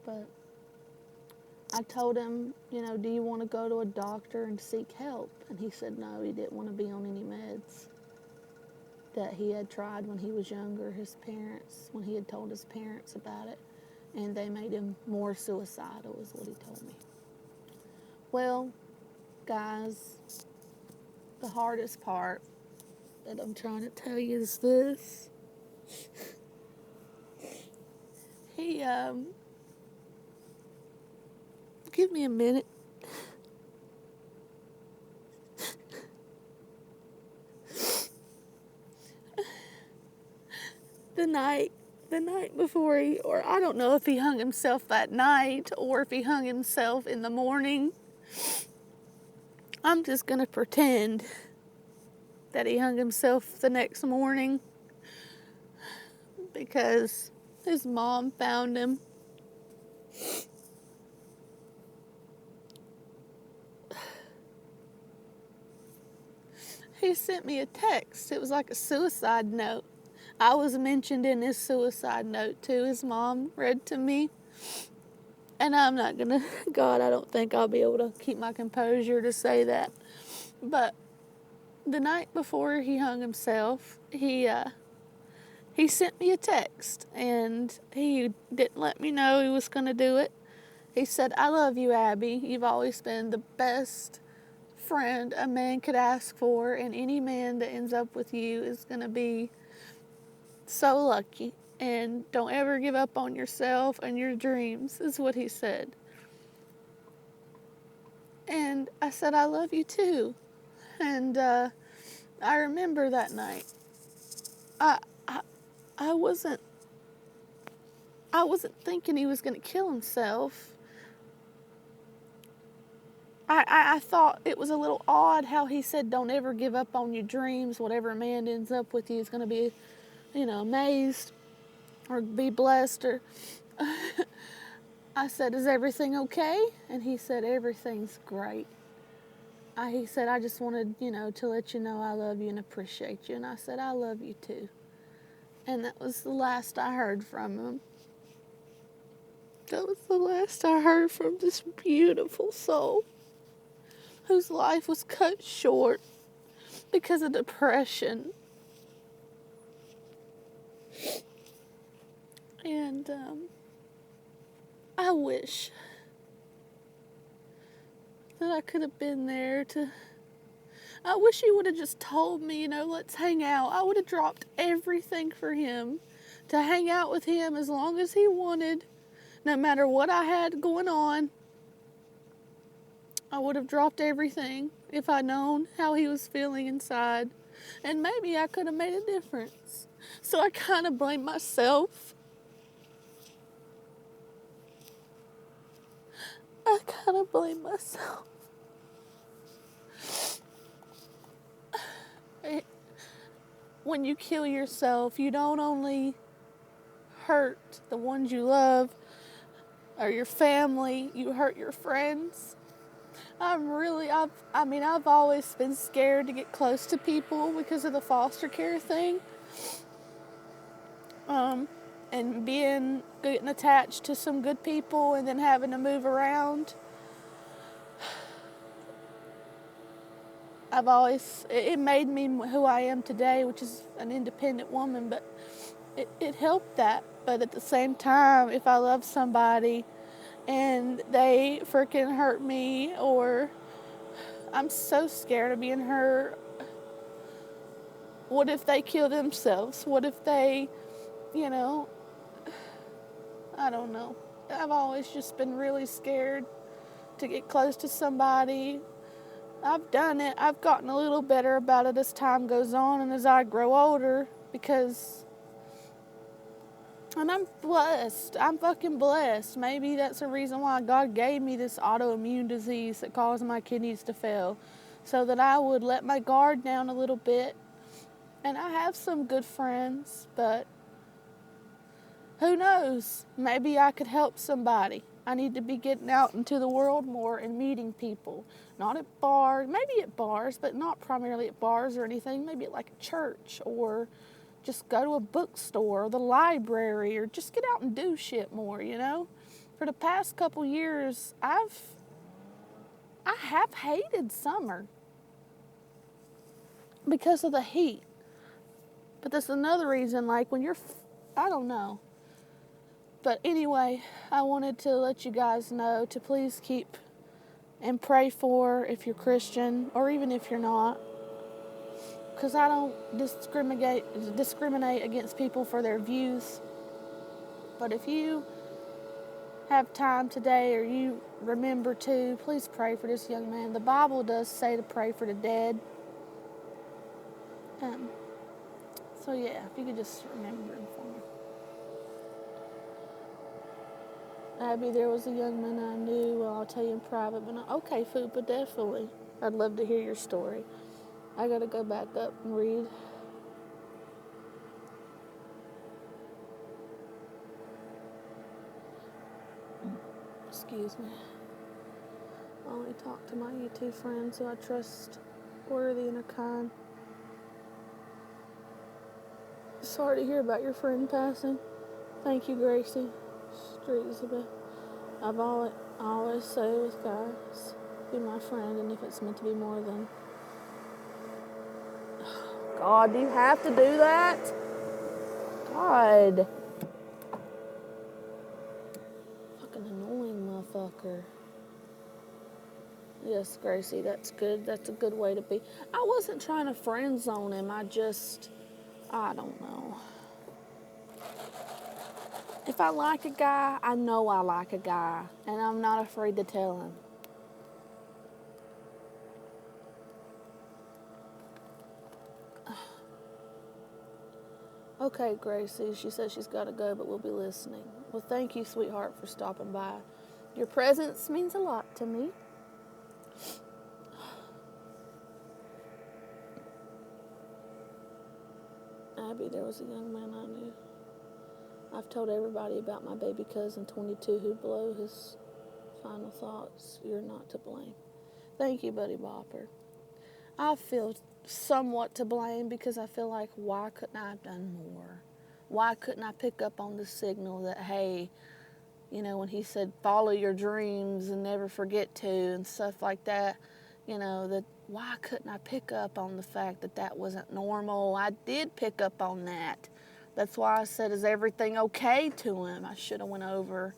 But I told him, you know, do you want to go to a doctor and seek help? And he said no, he didn't want to be on any meds that he had tried when he was younger, when he had told his parents about it. And they made him more suicidal, is what he told me. Well, guys, the hardest part that I'm trying to tell you is this. He, give me a minute. The night before or I don't know if he hung himself that night or if he hung himself in the morning. I'm just going to pretend that he hung himself the next morning because his mom found him. He sent me a text. It was like a suicide note. I was mentioned in his suicide note too. His mom read to me. And I'm not going to, God, I don't think I'll be able to keep my composure to say that. But the night before he hung himself, he sent me a text. And he didn't let me know he was going to do it. He said, "I love you, Abby. You've always been the best friend a man could ask for. And any man that ends up with you is going to be so lucky. And don't ever give up on yourself and your dreams, is what he said. And I said, I love you too. And I remember that night. I, I, I wasn't thinking he was going to kill himself. I thought it was a little odd how he said, don't ever give up on your dreams. Whatever man ends up with you is going to be, amazed or be blessed. Or I said, is everything okay? And he said, everything's great. He said, I just wanted, to let you know I love you and appreciate you. And I said, I love you too. And that was the last I heard from him. That was the last I heard from this beautiful soul whose life was cut short because of depression. And I wish that I could have been there I wish he would have just told me, let's hang out. I would have dropped everything for him to hang out with him as long as he wanted, no matter what I had going on. I would have dropped everything if I'd known how he was feeling inside. And maybe I could have made a difference. So I kind of blame myself. I kind of blame myself. When you kill yourself, you don't only hurt the ones you love or your family, you hurt your friends. I've always been scared to get close to people because of the foster care thing. And getting attached to some good people and then having to move around. It made me who I am today, which is an independent woman, but it helped that. But at the same time, if I love somebody and they freaking hurt me, or I'm so scared of being hurt. What if they kill themselves? What if they, I don't know. I've always just been really scared to get close to somebody. I've done it. I've gotten a little better about it as time goes on and as I grow older and I'm blessed. I'm fucking blessed. Maybe that's the reason why God gave me this autoimmune disease that caused my kidneys to fail, so that I would let my guard down a little bit. And I have some good friends, but who knows? Maybe I could help somebody. I need to be getting out into the world more and meeting people. Not at bars, maybe at bars, but not primarily at bars or anything. Maybe at like a church, or just go to a bookstore or the library, or just get out and do shit more, For the past couple years, I have hated summer because of the heat. But that's another reason, like when I don't know. But anyway, I wanted to let you guys know to please keep and pray for if you're Christian, or even if you're not. Because I don't discriminate against people for their views. But if you have time today, or you remember to, please pray for this young man. The Bible does say to pray for the dead. So yeah, if you could just remember him for me. Abby, there was a young man I knew. Well, I'll tell you in private, but okay, Fupa, definitely. I'd love to hear your story. I gotta go back up and read. Excuse me. I only talk to my YouTube friends who I trust, worthy, and are kind. Sorry to hear about your friend passing. Thank you, Gracie. Street Elizabeth. I always say with guys, be my friend, and if it's meant to be more than... God, do you have to do that? God. Fucking annoying motherfucker. Yes, Gracie, that's good. That's a good way to be. I wasn't trying to friend zone him. I don't know. If I like a guy, I know I like a guy, and I'm not afraid to tell him. Okay, Gracie, she says she's got to go, but we'll be listening. Well, thank you, sweetheart, for stopping by. Your presence means a lot to me. Abby, there was a young man I knew. I've told everybody about my baby cousin, 22, who blew his final thoughts. You're not to blame. Thank you, Buddy Bopper. I feel somewhat to blame because I feel like, why couldn't I have done more? Why couldn't I pick up on the signal that, hey, you know, when he said follow your dreams and never forget to and stuff like that, you know, that why couldn't I pick up on the fact that that wasn't normal? I did pick up on that. That's why I said, is everything okay to him? I should have went over.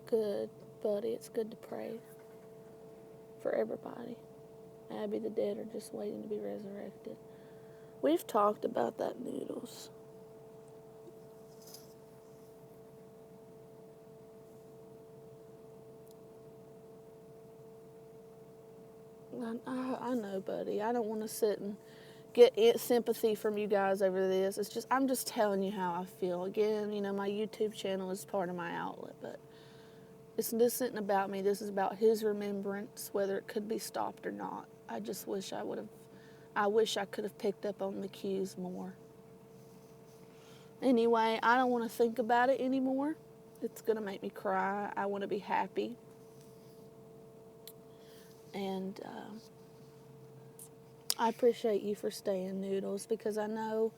Good, buddy. It's good to pray for everybody. Abby, the dead are just waiting to be resurrected. We've talked about that, Noodles. I know, buddy. I don't want to sit and get sympathy from you guys over this. It's just, I'm just telling you how I feel. Again, you know, my YouTube channel is part of my outlet, but this isn't about me. This is about his remembrance, whether it could be stopped or not. I just wish I wish I could have picked up on the cues more. Anyway, I don't want to think about it anymore. It's going to make me cry. I want to be happy. And I appreciate you for staying, Noodles, because I know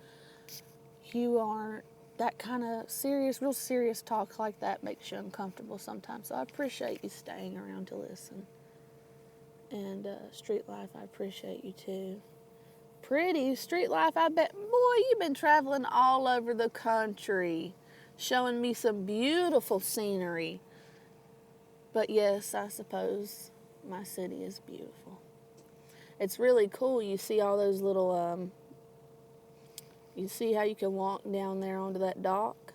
you aren't that kind of serious, real serious talk like that makes you uncomfortable sometimes. So I appreciate you staying around to listen. And Street Life, I appreciate you too. Pretty Street Life, I bet. Boy, you've been traveling all over the country, showing me some beautiful scenery. But yes, I suppose my city is beautiful. It's really cool. You see all those little, you see how you can walk down there onto that dock?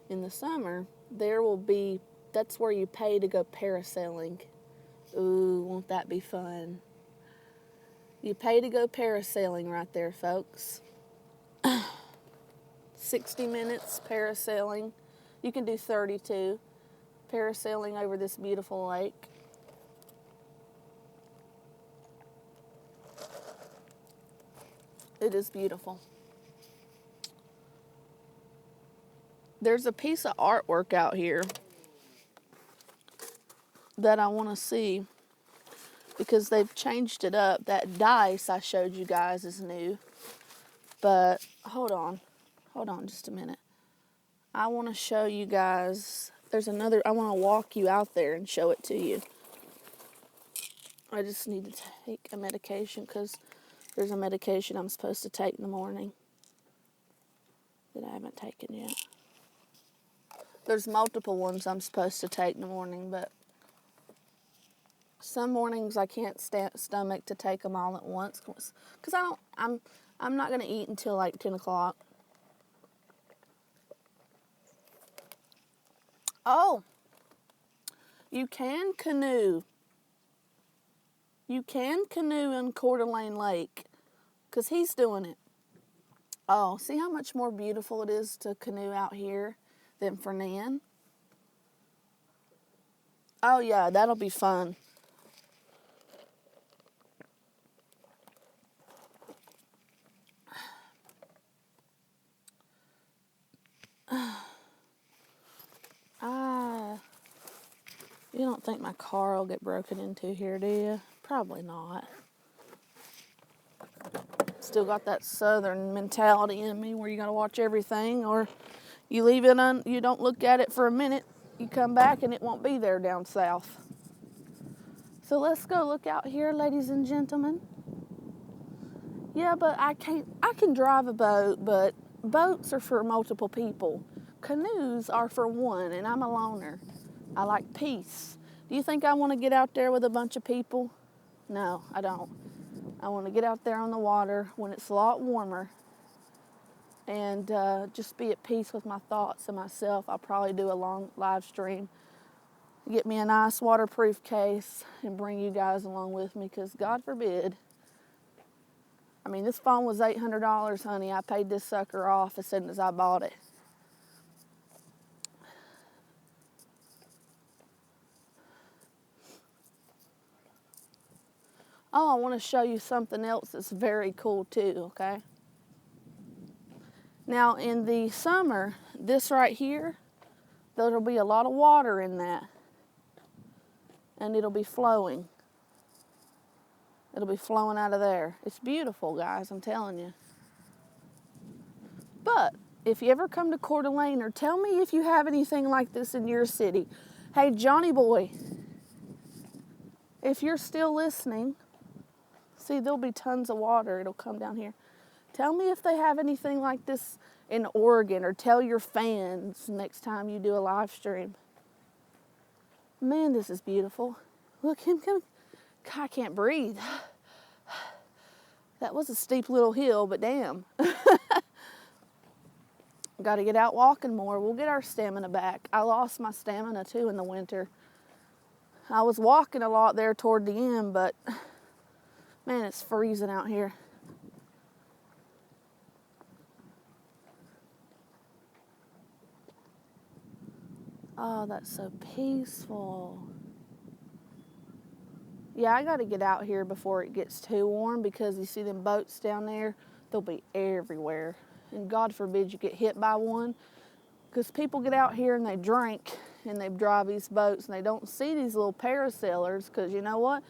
In the summer, there will be, that's where you pay to go parasailing. Ooh, won't that be fun? You pay to go parasailing right there, folks. 60 minutes parasailing. You can do 32. Parasailing over this beautiful lake. It is beautiful. There's a piece of artwork out here that I want to see because they've changed it up. That dice I showed you guys is new. But hold on just a minute. I want to show you guys, I want to walk you out there and show it to you. I just need to take a medication because there's a medication I'm supposed to take in the morning that I haven't taken yet. There's multiple ones I'm supposed to take in the morning, but some mornings I can't stomach to take them all at once because I'm not going to eat until like 10 o'clock. Oh, you can canoe. You can canoe in Coeur d'Alene Lake because he's doing it. Oh, see how much more beautiful it is to canoe out here than Fernan? Oh, yeah, that'll be fun. You don't think my car will get broken into here, do you? Probably not. Still got that southern mentality in me where you gotta watch everything, or you leave it you don't look at it for a minute, you come back and it won't be there down south. So let's go look out here, ladies and gentlemen. Yeah, but I can drive a boat, but boats are for multiple people. Canoes are for one, and I'm a loner. I like peace. Do you think I want to get out there with a bunch of people? No, I don't. I want to get out there on the water when it's a lot warmer and just be at peace with my thoughts and myself. I'll probably do a long live stream. Get me a nice waterproof case and bring you guys along with me, because God forbid. I mean, this phone was $800, honey. I paid this sucker off as soon as I bought it. Oh, I want to show you something else that's very cool too, okay? Now, in the summer, this right here, there'll be a lot of water in that. And it'll be flowing. It'll be flowing out of there. It's beautiful, guys, I'm telling you. But if you ever come to Coeur d'Alene, or tell me if you have anything like this in your city. Hey, Johnny boy, if you're still listening, see, there'll be tons of water. It'll come down here. Tell me if they have anything like this in Oregon, or tell your fans next time you do a live stream. Man, this is beautiful. Look, him coming. God, I can't breathe. That was a steep little hill, but damn. Got to get out walking more. We'll get our stamina back. I lost my stamina too in the winter. I was walking a lot there toward the end, but man, it's freezing out here. Oh, that's so peaceful. Yeah, I got to get out here before it gets too warm, because you see them boats down there? They'll be everywhere. And God forbid you get hit by one, because people get out here and they drink and they drive these boats and they don't see these little parasailers, because you know what?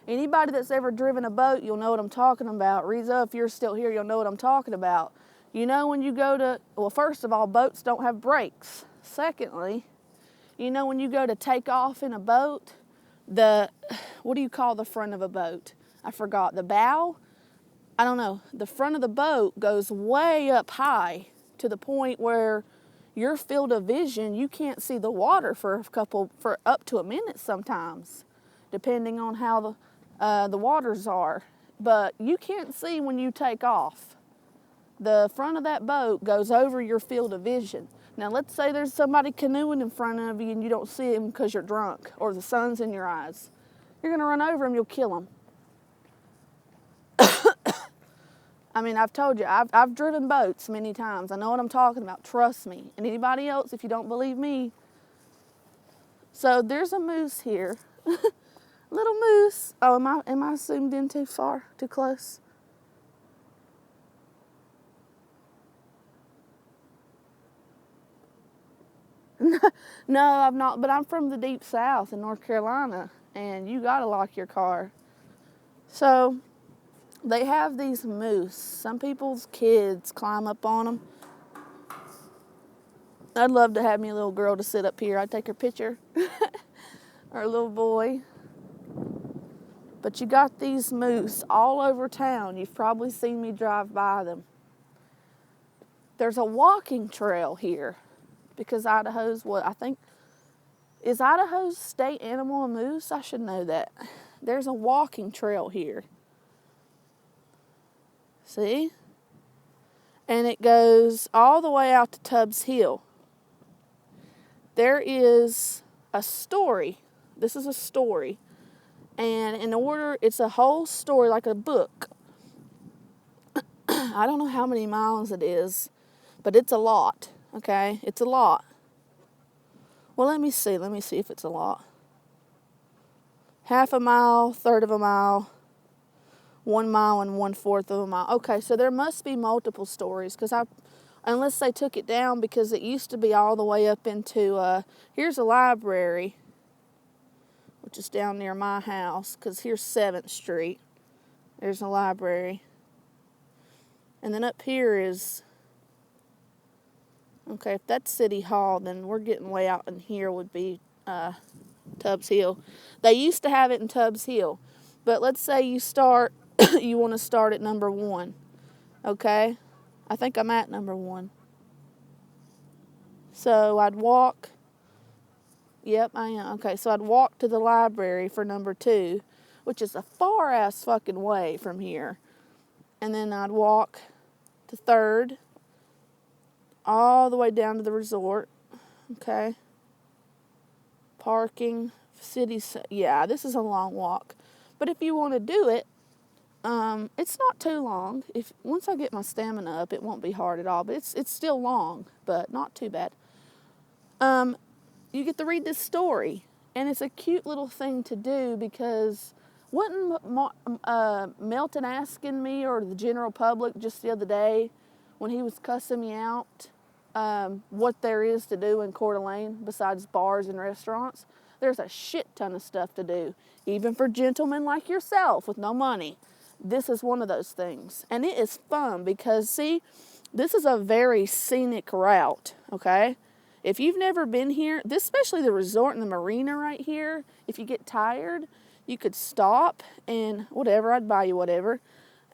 Anybody that's ever driven a boat, you'll know what I'm talking about. Riza, if you're still here, you'll know what I'm talking about. You know, when you go to, well, first of all, boats don't have brakes. Secondly, you know, when you go to take off in a boat, what do you call the front of a boat? I forgot. The bow? I don't know. The front of the boat goes way up high to the point where your field of vision, you can't see the water for up to a minute sometimes, depending on how the waters are. But you can't see when you take off. The front of that boat goes over your field of vision. Now, let's say there's somebody canoeing in front of you and you don't see them because you're drunk or the sun's in your eyes. You're going to run over them, you'll kill them. I mean, I've told you, I've driven boats many times. I know what I'm talking about. Trust me. And anybody else, if you don't believe me. So there's a moose here. Little moose. Oh, am I zoomed in too far, too close? No, I've not, but I'm from the deep south in North Carolina, and you gotta lock your car. So they have these moose. Some people's kids climb up on them. I'd love to have me a little girl to sit up here. I'd take her picture. Or a little boy. But you got these moose all over town. You've probably seen me drive by them. There's a walking trail here, because Idaho's is Idaho's state animal a moose? I should know that. There's a walking trail here. See? And it goes all the way out to Tubbs Hill. There is a story. This is a story. And it's a whole story, like a book. I don't know how many miles it is, but it's a lot, okay? It's a lot. Well, let me see if it's a lot. Half a mile, third of a mile, 1 mile and 1/4 of a mile. Okay, so there must be multiple stories, because unless they took it down, because it used to be all the way up into, here's a library, which is down near my house, because here's 7th Street. There's a library. And then up here is, okay, if that's City Hall, then we're getting way out in here would be Tubbs Hill. They used to have it in Tubbs Hill. But let's say you want to start at number 1. Okay? I think I'm at number 1. So I'd walk. Yep, I am. Okay, so I'd walk to the library for number 2, which is a far ass fucking way from here. And then I'd walk to 3rd, all the way down to the resort. Okay. Parking, cities. Yeah, this is a long walk. But if you want to do it, it's not too long. Once I get my stamina up, it won't be hard at all. But it's still long, but not too bad. You get to read this story, and it's a cute little thing to do because wasn't Melton asking me or the general public just the other day when he was cussing me out what there is to do in Coeur d'Alene besides bars and restaurants? There's a shit ton of stuff to do, even for gentlemen like yourself with no money. This is one of those things, and it is fun because, see, this is a very scenic route, okay? If you've never been here, especially the resort and the marina right here, if you get tired, you could stop and whatever, I'd buy you whatever,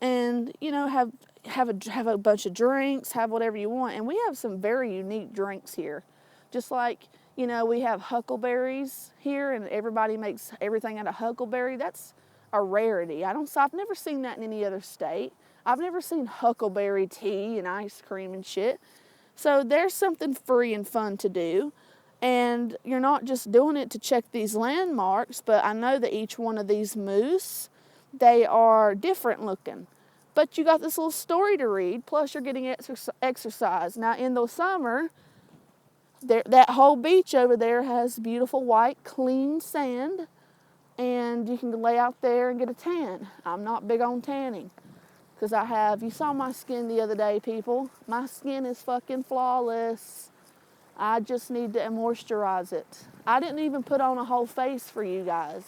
and, you know, have a bunch of drinks, have whatever you want. And we have some very unique drinks here. Just like, you know, we have huckleberries here and everybody makes everything out of huckleberry. That's a rarity. I've never seen that in any other state. I've never seen huckleberry tea and ice cream and shit. So there's something free and fun to do. And you're not just doing it to check these landmarks, but I know that each one of these moose, they are different looking. But you got this little story to read, plus you're getting exercise. Now, in the summer, that whole beach over there has beautiful white, clean sand, and you can lay out there and get a tan. I'm not big on tanning, because you saw my skin the other day, people. My skin is fucking flawless. I just need to moisturize it. I didn't even put on a whole face for you guys.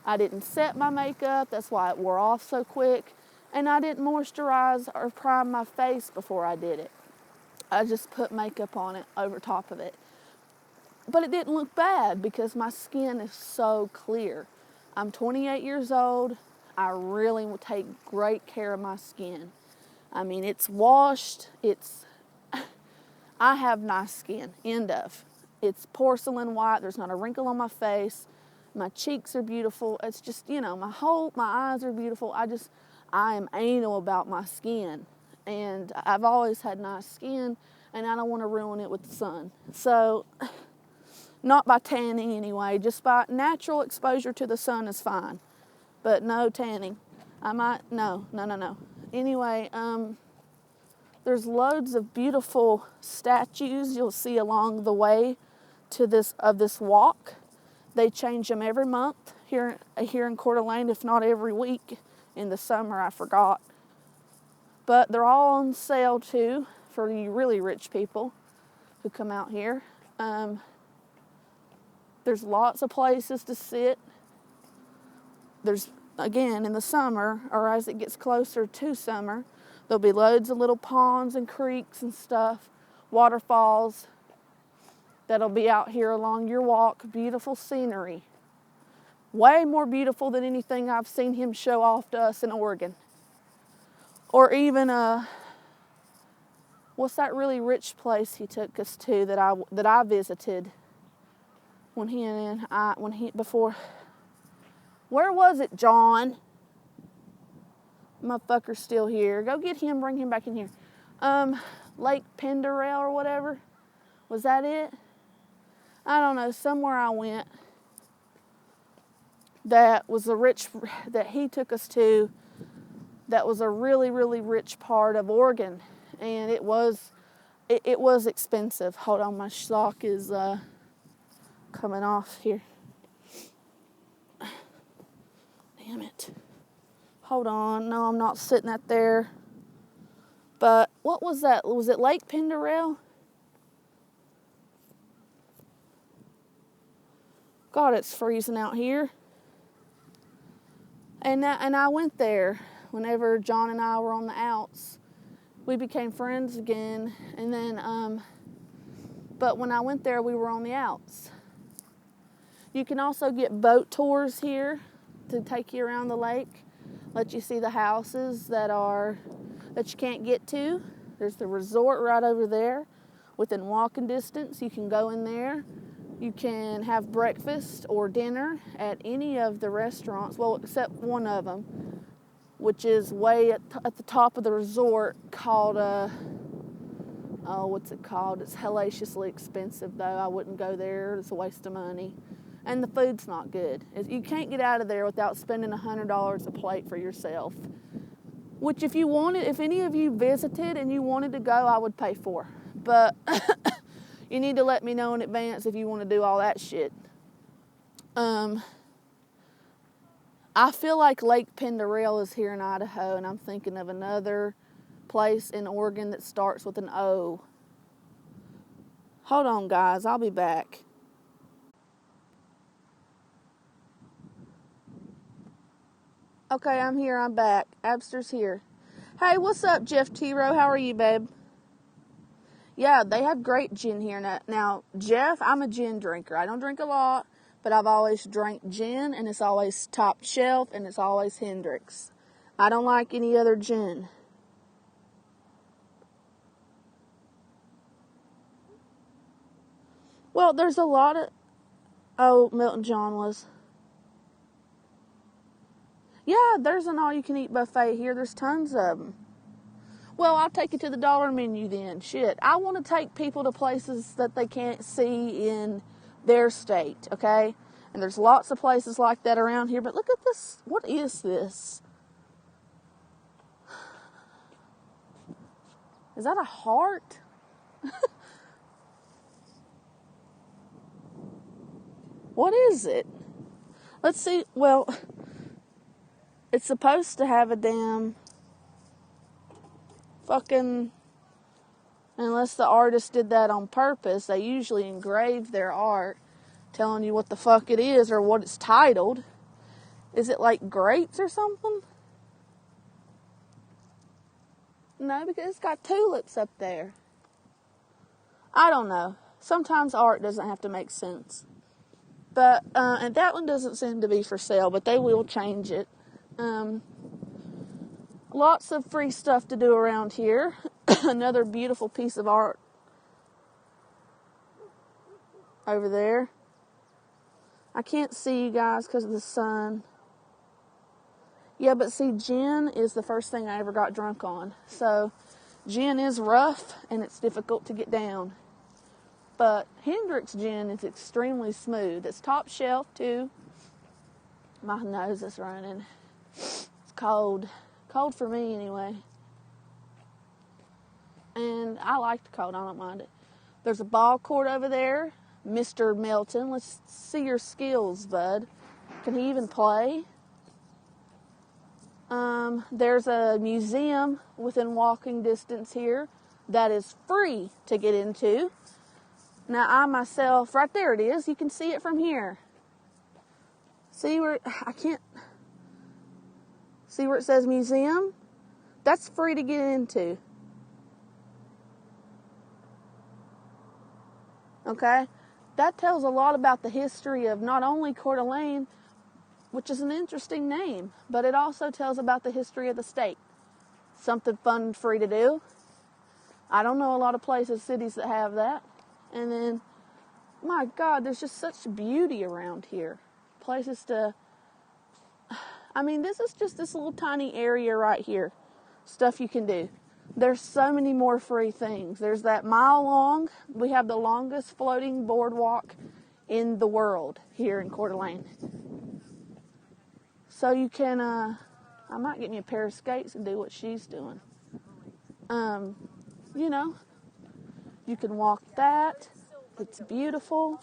I didn't set my makeup, that's why it wore off so quick. And I didn't moisturize or prime my face before I did it. I just put makeup on it over top of it. But it didn't look bad because my skin is so clear. I'm 28 years old. I really will take great care of my skin. I mean, it's washed. I have nice skin, end of. It's porcelain white. There's not a wrinkle on my face. My cheeks are beautiful. It's just, you know, my eyes are beautiful. I am anal about my skin. And I've always had nice skin, and I don't want to ruin it with the sun. So, not by tanning anyway, just by natural exposure to the sun is fine. But no tanning. No. Anyway, there's loads of beautiful statues you'll see along the way to this walk. They change them every month here in Coeur d'Alene, if not every week. In the summer, I forgot. But they're all on sale too for you really rich people who come out here. There's lots of places to sit. There's, again, in the summer, or as it gets closer to summer, there'll be loads of little ponds and creeks and stuff, waterfalls that'll be out here along your walk. Beautiful scenery. Way more beautiful than anything I've seen him show off to us in Oregon. Or even, what's that really rich place he took us to that I visited before? Where was it, John? Motherfucker's still here. Go get him, bring him back in here. Lake Penderell or whatever. Was that it? I don't know, somewhere I went that he took us to, that was a really, really rich part of Oregon. And it was expensive. Hold on, my sock is coming off here. Damn it. Hold on. No, I'm not sitting at there. But what was that? Was it Lake Penderell? God, it's freezing out here. And I went there whenever John and I were on the outs. We became friends again. And then, but when I went there, we were on the outs. You can also get boat tours here to take you around the lake, let you see the houses that you can't get to. There's the resort right over there within walking distance. You can go in there You can have breakfast or dinner at any of the restaurants, well, except one of them, which is way at the top of the resort called, what's it called? It's hellaciously expensive, though. I wouldn't go there. It's a waste of money. And the food's not good. You can't get out of there without spending $100 a plate for yourself. Which if any of you visited and you wanted to go, I would pay for. But you need to let me know in advance if you want to do all that shit. I feel like Lake Penderel is here in Idaho, and I'm thinking of another place in Oregon that starts with an O. Hold on, guys. I'll be back. Okay, I'm here. I'm back. Abster's here. Hey, what's up, Jeff T-Row? How are you, babe? Yeah, they have great gin here. Now, Jeff, I'm a gin drinker. I don't drink a lot, but I've always drank gin, and it's always top shelf, and it's always Hendrick's. I don't like any other gin. Well, there's a lot of... Oh, Milton John was... Yeah, there's an all-you-can-eat buffet here. There's tons of them. Well, I'll take you to the dollar menu then. Shit, I want to take people to places that they can't see in their state, okay? And there's lots of places like that around here. But look at this. What is this? Is that a heart? What is it? Let's see. Well, it's supposed to have a damn fucking... Unless the artist did that on purpose, they usually engrave their art telling you what the fuck it is or what it's titled. Is it like grapes or something? No, because it's got tulips up there. I don't know. Sometimes art doesn't have to make sense. But, and that one doesn't seem to be for sale, but they will change it. Lots of free stuff to do around here. Another beautiful piece of art over there. I can't see you guys because of the sun. Yeah, but see, gin is the first thing I ever got drunk on. So, gin is rough and it's difficult to get down. But Hendrick's gin is extremely smooth. It's top shelf, too. My nose is running. It's cold. Cold for me, anyway. And I like the cold. I don't mind it. There's a ball court over there. Mr. Melton, let's see your skills, bud. Can he even play? There's a museum within walking distance here that is free to get into. Now, I myself, right there it is. You can see it from here. See where, I can't, see where it says museum? That's free to get into. Okay? That tells a lot about the history of not only Coeur d'Alene, which is an interesting name, but it also tells about the history of the state. Something fun and free to do. I don't know a lot of places, cities that have that. And then, my God, there's just such beauty around here. Places to, I mean, this is just this little tiny area right here. Stuff you can do. There's so many more free things. There's that mile long. We have the longest floating boardwalk in the world here in Coeur d'Alene. So you can, I might get me a pair of skates and do what she's doing. You know, you can walk that. It's beautiful.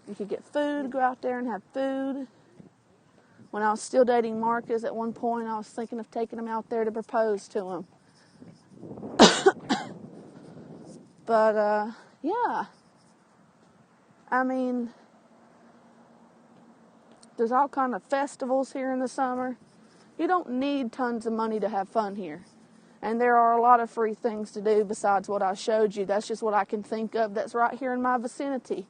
You could get food, go out there and have food. When I was still dating Marcus, at one point I was thinking of taking him out there to propose to him. But, yeah. I mean, there's all kind of festivals here in the summer. You don't need tons of money to have fun here. And there are a lot of free things to do besides what I showed you. That's just what I can think of that's right here in my vicinity.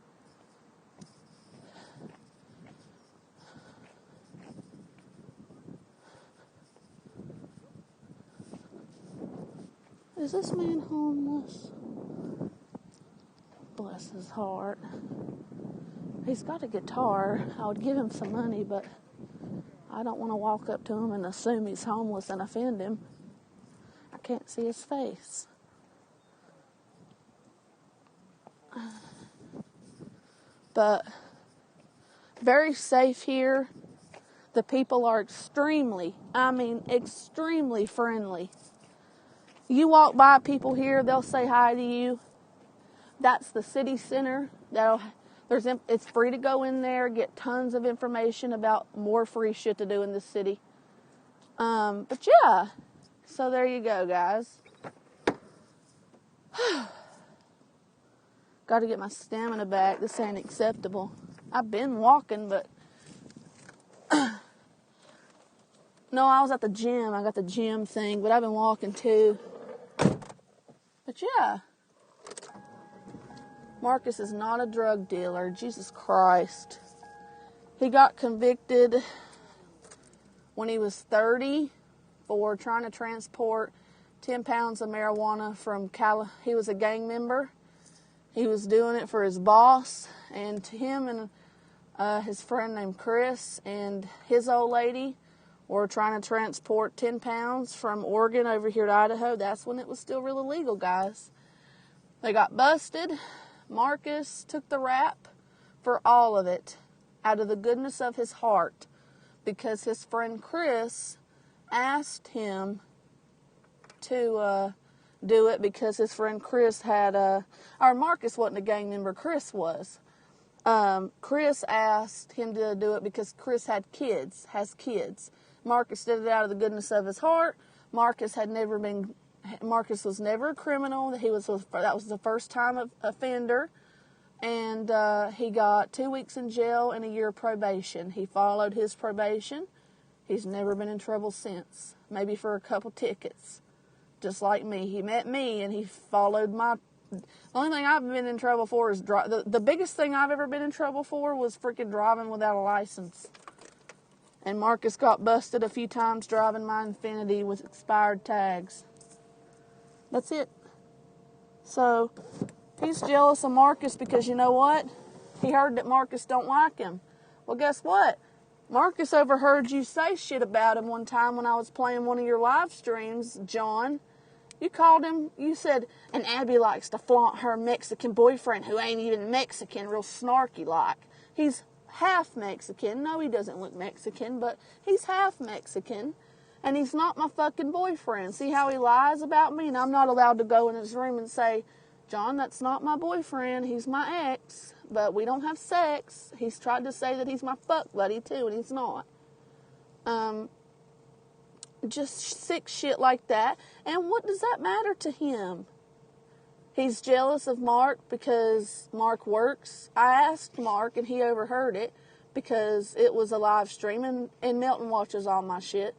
Is this man homeless? Bless his heart. He's got a guitar. I would give him some money, but I don't want to walk up to him and assume he's homeless and offend him. I can't see his face. But very safe here. The people are extremely friendly. You walk by people here, they'll say hi to you. That's the city center. It's free to go in there, get tons of information about more free shit to do in this city. But yeah, so there you go, guys. Got to get my stamina back. This ain't acceptable. I've been walking, but no, I was at the gym. I got the gym thing, but I've been walking too. But yeah, Marcus is not a drug dealer. Jesus Christ. He got convicted when he was 30 for trying to transport 10 pounds of marijuana from He was a gang member. He was doing it for his boss, and him and his friend named Chris and his old lady were trying to transport 10 pounds from Oregon over here to Idaho. That's when it was still real illegal, guys. They got busted. Marcus took the rap for all of it out of the goodness of his heart because his friend Chris asked him to do it because his friend Chris had Marcus wasn't a gang member, Chris was. Chris asked him to do it because Chris has kids. Marcus did it out of the goodness of his heart. Marcus was never a criminal. That was the first time offender. And he got 2 weeks in jail and a year probation. He followed his probation. He's never been in trouble since. Maybe for a couple tickets. Just like me. He met me and he followed the only thing I've been in trouble for is the biggest thing I've ever been in trouble for was freaking driving without a license. And Marcus got busted a few times driving my Infiniti with expired tags. That's it. So, he's jealous of Marcus because you know what? He heard that Marcus don't like him. Well, guess what? Marcus overheard you say shit about him one time when I was playing one of your live streams, John. You called him, you said, and Abby likes to flaunt her Mexican boyfriend who ain't even Mexican, real snarky like. He's half Mexican. No, he doesn't look Mexican, but he's half Mexican. And he's not my fucking boyfriend. See how he lies about me? And I'm not allowed to go in his room and say, John, that's not my boyfriend. He's my ex, but we don't have sex. He's tried to say that he's my fuck buddy too, and he's not. Just sick shit like that. And what does that matter to him? He's jealous of Mark because Mark works. I asked Mark, and he overheard it because it was a live stream, and Melton watches all my shit.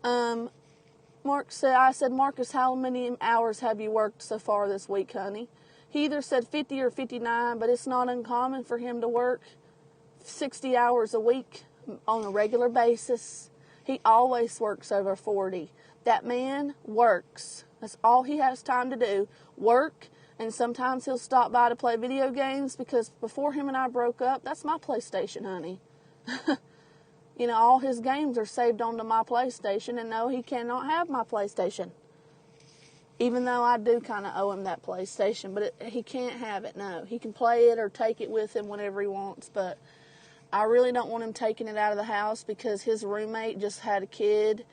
I said, Marcus, how many hours have you worked so far this week, honey? He either said 50 or 59, but it's not uncommon for him to work 60 hours a week on a regular basis. He always works over 40. That man works. That's all he has time to do. Work, and sometimes he'll stop by to play video games because before him and I broke up, that's my PlayStation, honey. You know, all his games are saved onto my PlayStation, and no, he cannot have my PlayStation. Even though I do kind of owe him that PlayStation, but he can't have it, no. He can play it or take it with him whenever he wants, but I really don't want him taking it out of the house because his roommate just had a kid,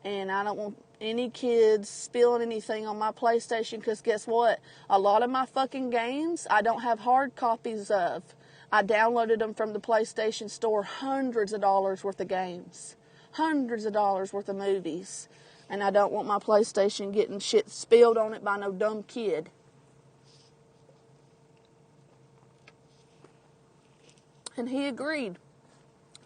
and I don't want any kids spilling anything on my PlayStation because guess what? A lot of my fucking games I don't have hard copies of. I downloaded them from the PlayStation Store, hundreds of dollars worth of games, hundreds of dollars worth of movies, and I don't want my PlayStation getting shit spilled on it by no dumb kid. And he agreed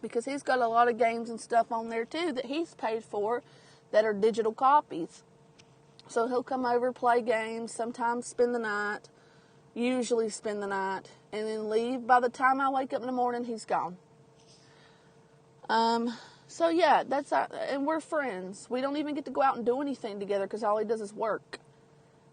because he's got a lot of games and stuff on there too that he's paid for that are digital copies. So he'll come over, play games, sometimes spend the night, usually spend the night, and then leave. By the time I wake up in the morning, he's gone. So yeah, and we're friends. We don't even get to go out and do anything together because all he does is work.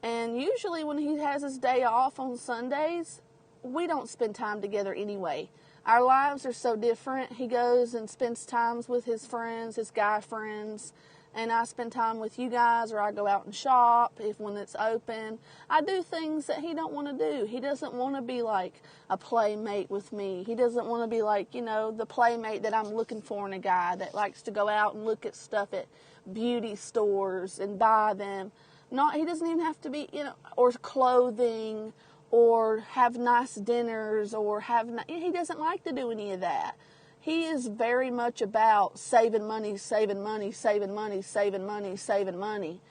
And usually when he has his day off on Sundays, we don't spend time together anyway. Our lives are so different. He goes and spends times with his friends, his guy friends, and I spend time with you guys, or I go out and shop when it's open. I do things that he don't want to do. He doesn't want to be like a playmate with me. He doesn't want to be like, the playmate that I'm looking for in a guy that likes to go out and look at stuff at beauty stores and buy them. He doesn't even have to be, or clothing, or have nice dinners, or he doesn't like to do any of that. He is very much about saving money, saving money, saving money, saving money, saving money.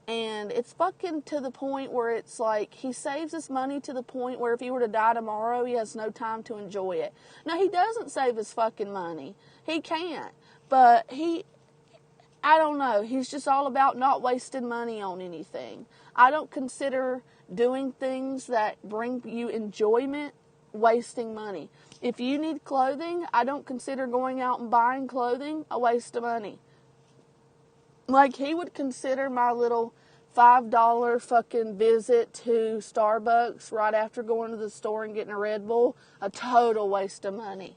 And it's fucking to the point where it's like he saves his money to the point where if he were to die tomorrow, he has no time to enjoy it. Now, he doesn't save his fucking money. He can't. But I don't know. He's just all about not wasting money on anything. I don't consider doing things that bring you enjoyment wasting money. If you need clothing, I don't consider going out and buying clothing a waste of money. Like, he would consider my little $5 fucking visit to Starbucks right after going to the store and getting a Red Bull a total waste of money.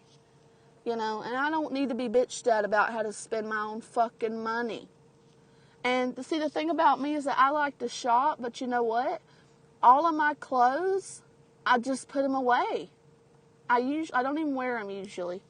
And I don't need to be bitched at about how to spend my own fucking money. And see, the thing about me is that I like to shop, but you know what? All of my clothes, I just put them away. I don't even wear them usually.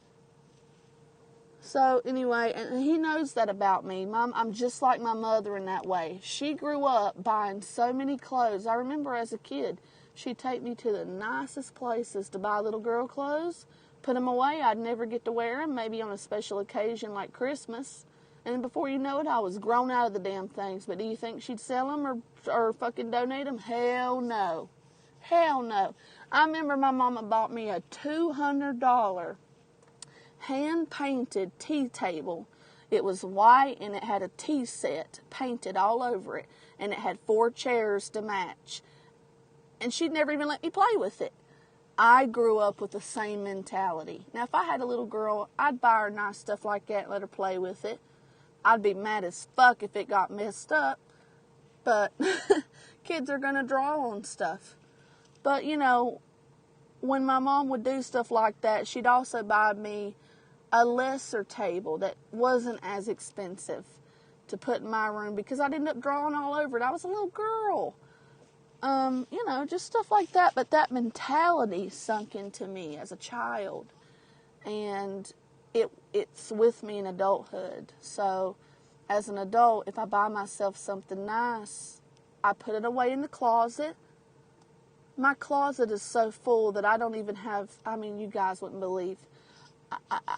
So anyway, and he knows that about me. I'm just like my mother in that way. She grew up buying so many clothes. I remember as a kid, she'd take me to the nicest places to buy little girl clothes, put them away. I'd never get to wear them, maybe on a special occasion like Christmas. And before you know it, I was grown out of the damn things. But do you think she'd sell them or fucking donate them? Hell no. Hell no. I remember my mama bought me a $200 hand-painted tea table. It was white and it had a tea set painted all over it. And it had 4 chairs to match. And she'd never even let me play with it. I grew up with the same mentality. Now, if I had a little girl, I'd buy her nice stuff like that and let her play with it. I'd be mad as fuck if it got messed up. But kids are going to draw on stuff. But, when my mom would do stuff like that, she'd also buy me a lesser table that wasn't as expensive to put in my room because I'd end up drawing all over it. I was a little girl. Just stuff like that. But that mentality sunk into me as a child. And it's with me in adulthood. So, as an adult, if I buy myself something nice, I put it away in the closet. My closet is so full that I don't even have, you guys wouldn't believe.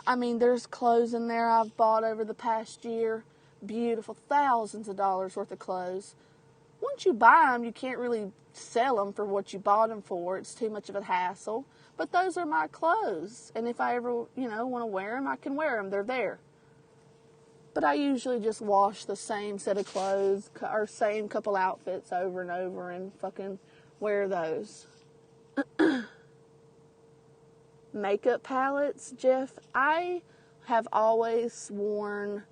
There's clothes in there I've bought over the past year. Beautiful, thousands of dollars worth of clothes. Once you buy them, you can't really sell them for what you bought them for. It's too much of a hassle. But those are my clothes. And if I ever, want to wear them, I can wear them. They're there. But I usually just wash the same set of clothes or same couple outfits over and over and fucking wear those. Makeup palettes, Jeff. I have always worn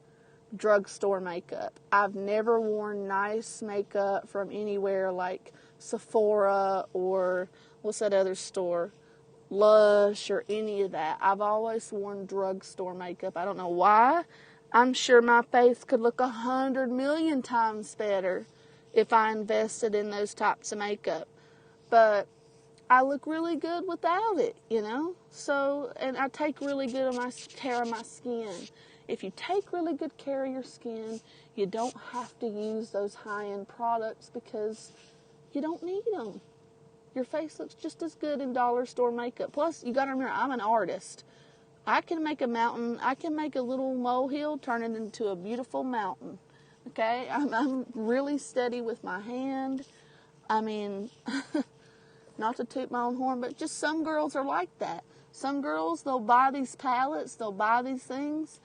drugstore makeup. I've never worn nice makeup from anywhere like Sephora or what's that other store? Lush or any of that. I've always worn drugstore makeup. I don't know why. I'm sure my face could look 100 million times better if I invested in those types of makeup. But I look really good without it, So, and I take really good care of my skin. If you take really good care of your skin, you don't have to use those high-end products because you don't need them. Your face looks just as good in dollar store makeup. Plus, you got to remember, I'm an artist. I can make a mountain, I can make a little molehill, turn it into a beautiful mountain. Okay? I'm really steady with my hand. Not to toot my own horn, but just some girls are like that. Some girls, they'll buy these palettes, they'll buy these things,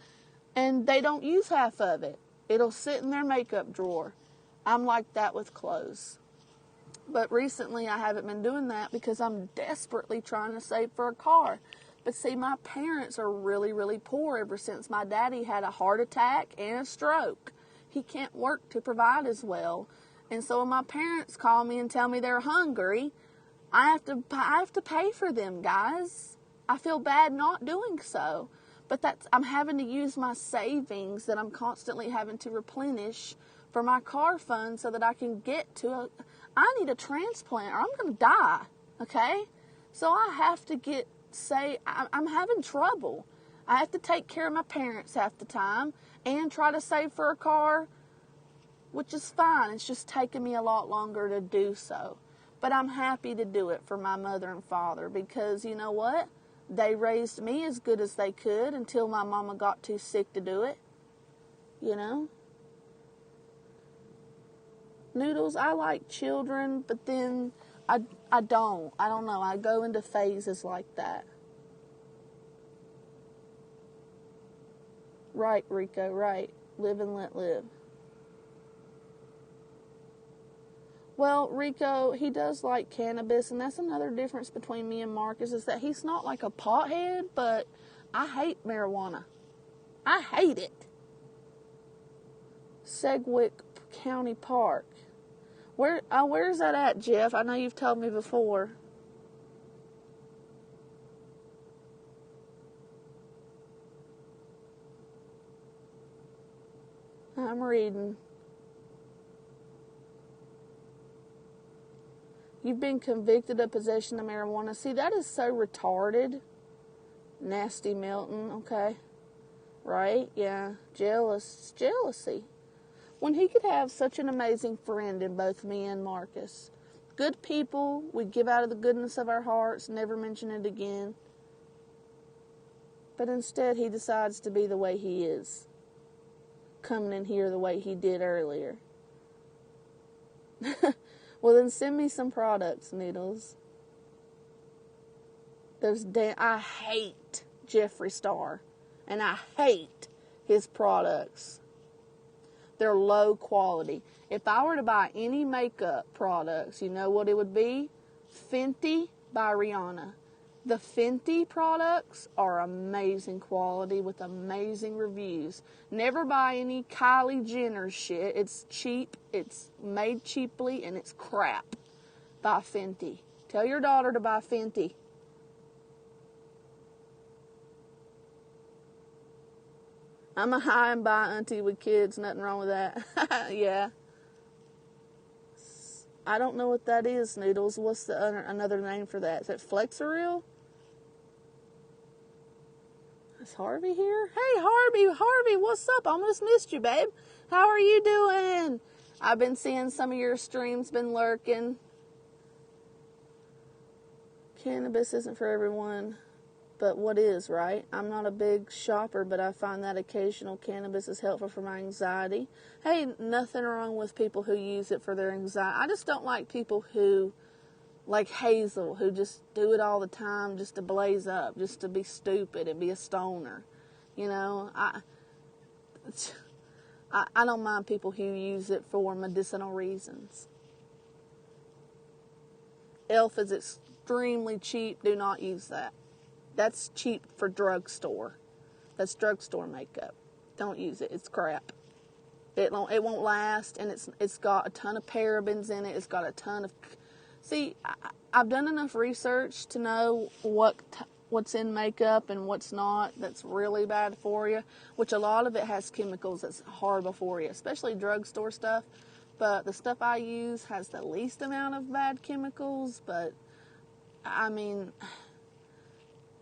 and they don't use half of it. It'll sit in their makeup drawer. I'm like that with clothes. But recently I haven't been doing that because I'm desperately trying to save for a car. But see, my parents are really, really poor ever since my daddy had a heart attack and a stroke. He can't work to provide as well. And so when my parents call me and tell me they're hungry, I have to pay for them, guys. I feel bad not doing so. But I'm having to use my savings that I'm constantly having to replenish for my car fund so that I can get to I need a transplant or I'm going to die, okay? So I have to I'm having trouble. I have to take care of my parents half the time and try to save for a car, which is fine. It's just taking me a lot longer to do so. But I'm happy to do it for my mother and father because you know what? They raised me as good as they could until my mama got too sick to do it. You know? Noodles, I like children, but then I don't. I don't know. I go into phases like that. Right, Rico, right. Live and let live. Well, Rico, he does like cannabis, and that's another difference between me and Marcus is that he's not like a pothead, but I hate marijuana. I hate it. Sedgwick County Park. Where's that at, Jeff? I know you've told me before. I'm reading. You've been convicted of possession of marijuana. See, that is so retarded. Nasty Milton, okay. Right? Yeah. Jealousy. When he could have such an amazing friend in both me and Marcus. Good people, we give out of the goodness of our hearts, never mention it again. But instead, he decides to be the way he is. Coming in here the way he did earlier. Well, then send me some products, Noodles. I hate Jeffree Star. And I hate his products. They're low quality. If I were to buy any makeup products, you know what it would be? Fenty by Rihanna. The Fenty products are amazing quality with amazing reviews. Never buy any Kylie Jenner shit. It's cheap, it's made cheaply, and it's crap. Buy Fenty. Tell your daughter to buy Fenty. I'm a high and by auntie with kids. Nothing wrong with that. Yeah. I don't know what that is, Noodles. What's the another name for that? Is that Flexeril? Is Harvey here? Hey, Harvey, what's up? I almost missed you, babe. How are you doing? I've been seeing some of your streams, been lurking. Cannabis isn't for everyone, but what is, right? I'm not a big shopper, but I find that occasional cannabis is helpful for my anxiety. Hey, nothing wrong with people who use it for their anxiety. I just don't like people who, like Hazel, who just do it all the time just to blaze up, just to be stupid and be a stoner. You know, I don't mind people who use it for medicinal reasons. Elf is extremely cheap. Do not use that. That's cheap for drugstore. That's drugstore makeup. Don't use it. It's crap. It won't last, and it's got a ton of parabens in it. It's got a ton of... See, I've done enough research to know what's in makeup and what's not that's really bad for you, which a lot of it has chemicals that's horrible for you, especially drugstore stuff. But the stuff I use has the least amount of bad chemicals, but, I mean,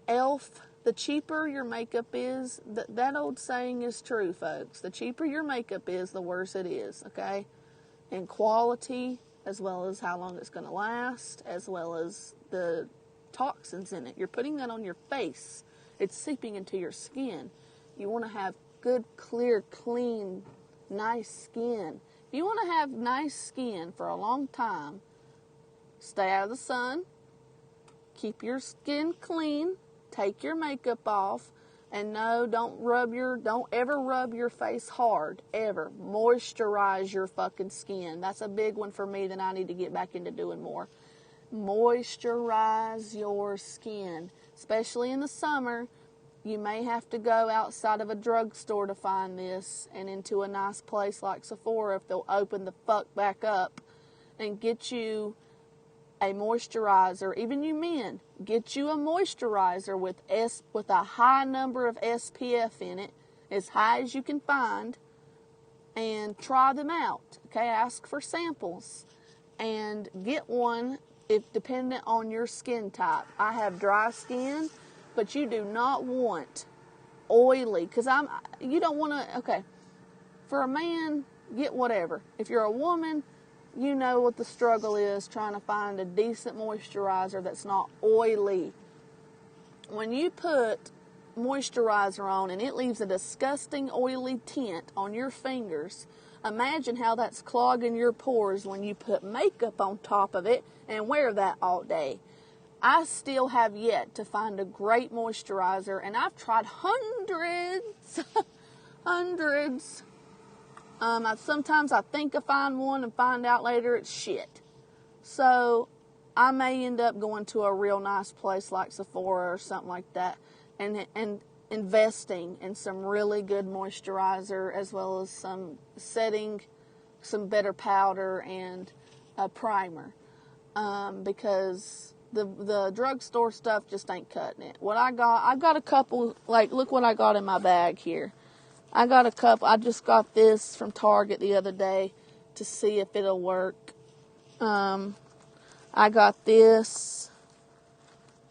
Elf, the cheaper your makeup is, that old saying is true, folks. The cheaper your makeup is, the worse it is, okay? In quality, as well as how long it's going to last, as well as the toxins in it. You're putting that on your face. It's seeping into your skin. You want to have good, clear, clean, nice skin. If you want to have nice skin for a long time, stay out of the sun, keep your skin clean, take your makeup off, and no, don't ever rub your face hard, ever. Moisturize your fucking skin. That's a big one for me that I need to get back into doing more. Moisturize your skin, especially in the summer. You may have to go outside of a drugstore to find this and into a nice place like Sephora if they'll open the fuck back up and get you a moisturizer. Even you men, get you a moisturizer with a high number of SPF in it, as high as you can find, and try them out. Okay, ask for samples and get one if dependent on your skin type. I have dry skin, but you do not want oily, because you don't want to. Okay, for a man, get whatever. If you're a woman, you know what the struggle is trying to find a decent moisturizer that's not oily. When you put moisturizer on and it leaves a disgusting oily tint on your fingers, imagine how that's clogging your pores when you put makeup on top of it and wear that all day. I still have yet to find a great moisturizer, and I've tried hundreds. Sometimes I think I find one and find out later it's shit. So I may end up going to a real nice place like Sephora or something like that and investing in some really good moisturizer, as well as some better powder and a primer, because the drugstore stuff just ain't cutting it. I got a couple, like, look what I got in my bag here. I got a couple. I just got this from Target the other day to see if it'll work. I got this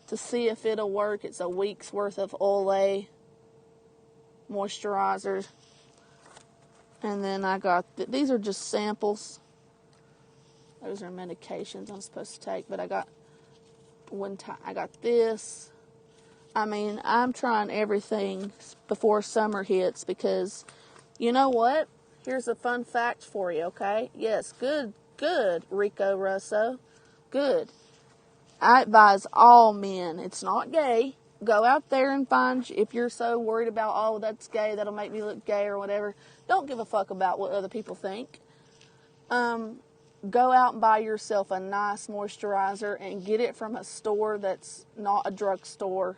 to see if it'll work. It's a week's worth of Olay moisturizers. And then I got, these are just samples. Those are medications I'm supposed to take. But I got I got this. I mean, I'm trying everything before summer hits, because you know what? Here's a fun fact for you, okay? Yes, good, Rico Russo. Good. I advise all men, it's not gay, go out there and find, if you're so worried about, oh, that's gay, that'll make me look gay or whatever, don't give a fuck about what other people think. Go out and buy yourself a nice moisturizer and get it from a store that's not a drugstore.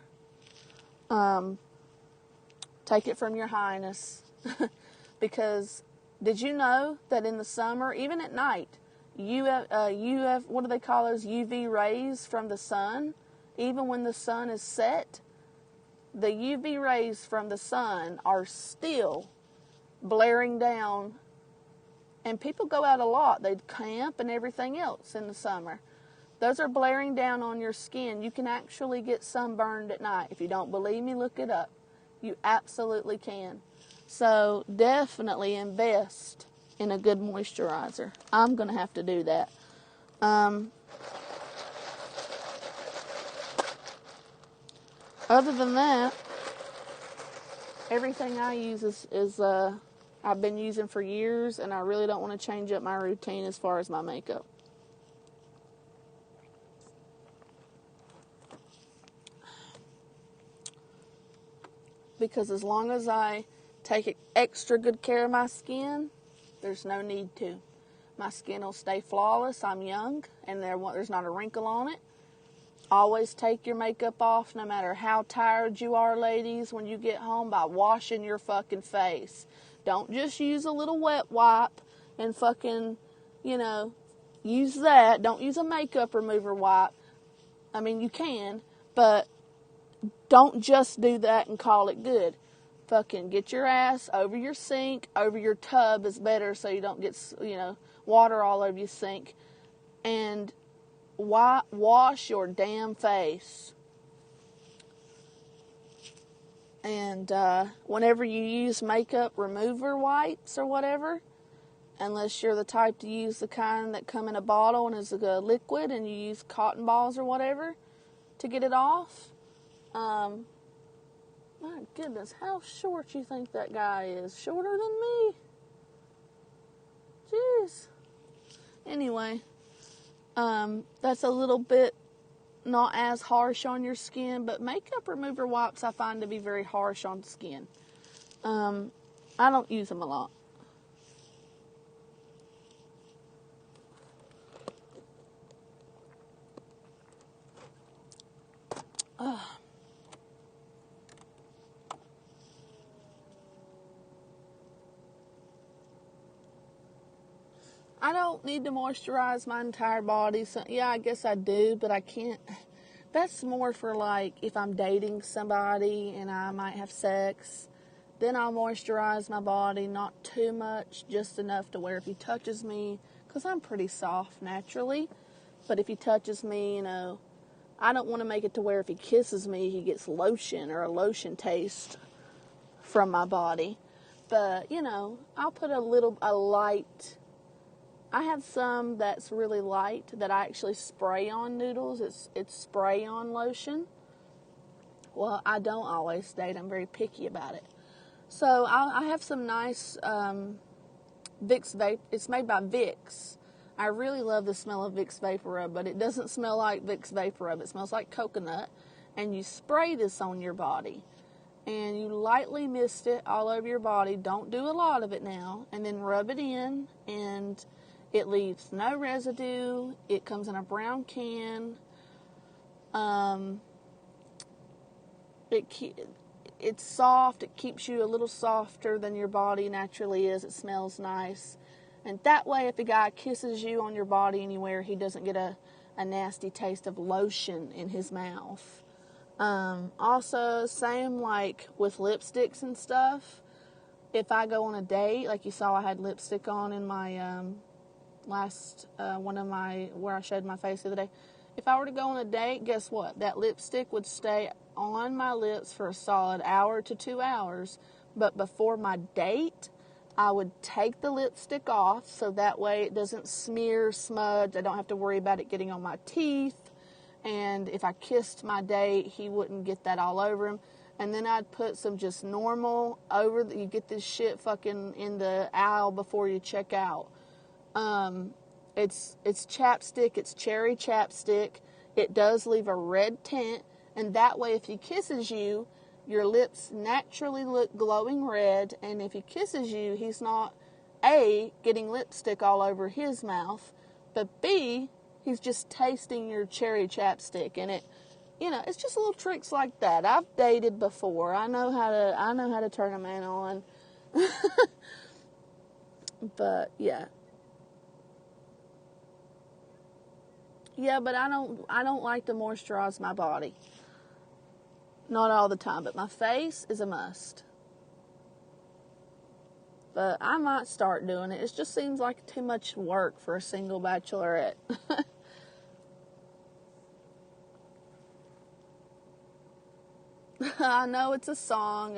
Take it from your highness. Because did you know that in the summer, even at night, you have what do they call those UV rays from the sun? Even when the sun is set, the UV rays from the sun are still blaring down. And people go out a lot. They camp and everything else in the summer. Those are blaring down on your skin. You can actually get sunburned at night. If you don't believe me, look it up. You absolutely can. So definitely invest in a good moisturizer. I'm going to have to do that. Other than that, everything I use is I've been using for years, and I really don't want to change up my routine as far as my makeup. Because as long as I take extra good care of my skin, there's no need to. My skin will stay flawless. I'm young, and there's not a wrinkle on it. Always take your makeup off, no matter how tired you are, ladies, when you get home, by washing your fucking face. Don't just use a little wet wipe and fucking, use that. Don't use a makeup remover wipe. I mean, you can, but don't just do that and call it good. Fucking get your ass over your sink, over your tub is better, so you don't get, water all over your sink. And wash your damn face. And whenever you use makeup remover wipes or whatever, unless you're the type to use the kind that come in a bottle and is a liquid, and you use cotton balls or whatever to get it off. My goodness, how short you think that guy is? Shorter than me? Jeez. Anyway, that's a little bit not as harsh on your skin, but makeup remover wipes I find to be very harsh on skin. I don't use them a lot. I don't need to moisturize my entire body. So, yeah, I guess I do, but I can't. That's more for like if I'm dating somebody and I might have sex. Then I'll moisturize my body, not too much, just enough to where if he touches me, because I'm pretty soft naturally, but if he touches me, you know, I don't want to make it to where if he kisses me, he gets lotion or a lotion taste from my body. But, you know, I'll put a light. I have some that's really light that I actually spray on noodles. It's spray on lotion. Well, I don't always date. I'm very picky about it. So I have some nice Vicks Vape. It's made by Vicks. I really love the smell of Vicks Vapor Rub, but it doesn't smell like Vicks Vapor Rub. It smells like coconut. And you spray this on your body. And you lightly mist it all over your body. Don't do a lot of it now. And then rub it in. And it leaves no residue. It comes in a brown can. It's soft. It keeps you a little softer than your body naturally is. It smells nice. And that way, if a guy kisses you on your body anywhere, he doesn't get a nasty taste of lotion in his mouth. Also, same like with lipsticks and stuff. If I go on a date, like you saw I had lipstick on in my last one of my, where I showed my face the other day. If I were to go on a date, guess what? That lipstick would stay on my lips for a solid hour to 2 hours. But before my date, I would take the lipstick off so that way it doesn't smear, smudge. I don't have to worry about it getting on my teeth. And if I kissed my date, he wouldn't get that all over him. And then I'd put some just normal you get this shit fucking in the aisle before you check out. It's chapstick. It's cherry chapstick. It does leave a red tint. And that way, if he kisses you, your lips naturally look glowing red. And if he kisses you, he's not, A, getting lipstick all over his mouth, but B, he's just tasting your cherry chapstick. And it, you know, it's just little tricks like that. I've dated before. I know how to turn a man on. But yeah. Yeah, but I don't like to moisturize my body. Not all the time, but my face is a must. But I might start doing it. It just seems like too much work for a single bachelorette. I know it's a song,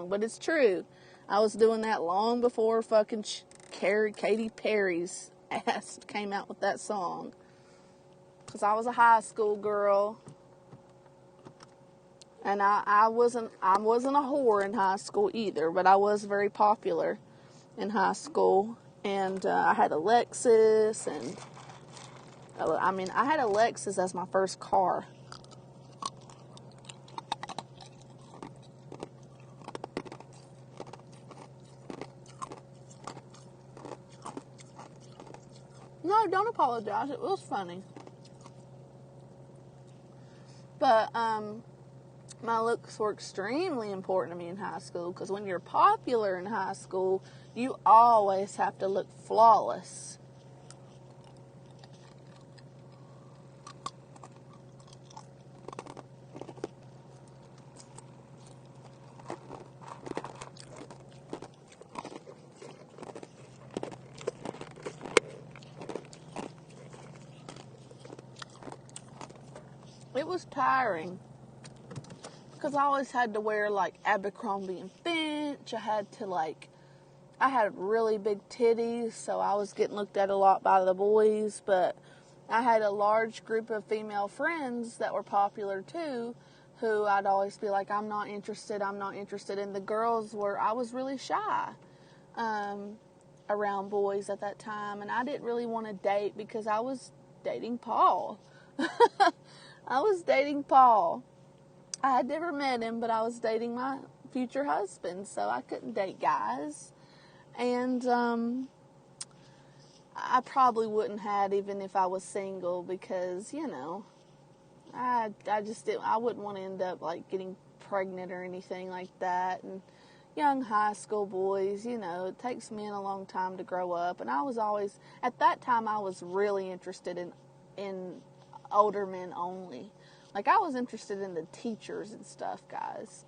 but it's true. I was doing that long before fucking Katy Perry's ass came out with that song. Because I was a high school girl. And I wasn't a whore in high school either, but I was very popular in high school. And I had a Lexus, and I had a Lexus as my first car. No, don't apologize. It was funny. But my looks were extremely important to me in high school, because when you're popular in high school, you always have to look flawless. It was tiring. Because I always had to wear, like, Abercrombie and Finch. I had really big titties, so I was getting looked at a lot by the boys. But I had a large group of female friends that were popular, too, who I'd always be like, I'm not interested. And the girls I was really shy around boys at that time. And I didn't really want to date because I was dating Paul. I was dating Paul. I had never met him, but I was dating my future husband, so I couldn't date guys. And I probably wouldn't have even if I was single, because, you know, I just didn't. I wouldn't want to end up like getting pregnant or anything like that. And, young high school boys, you know, it takes men a long time to grow up. And I was always, at that time, I was really interested in older men only. Like, I was interested in the teachers and stuff, guys.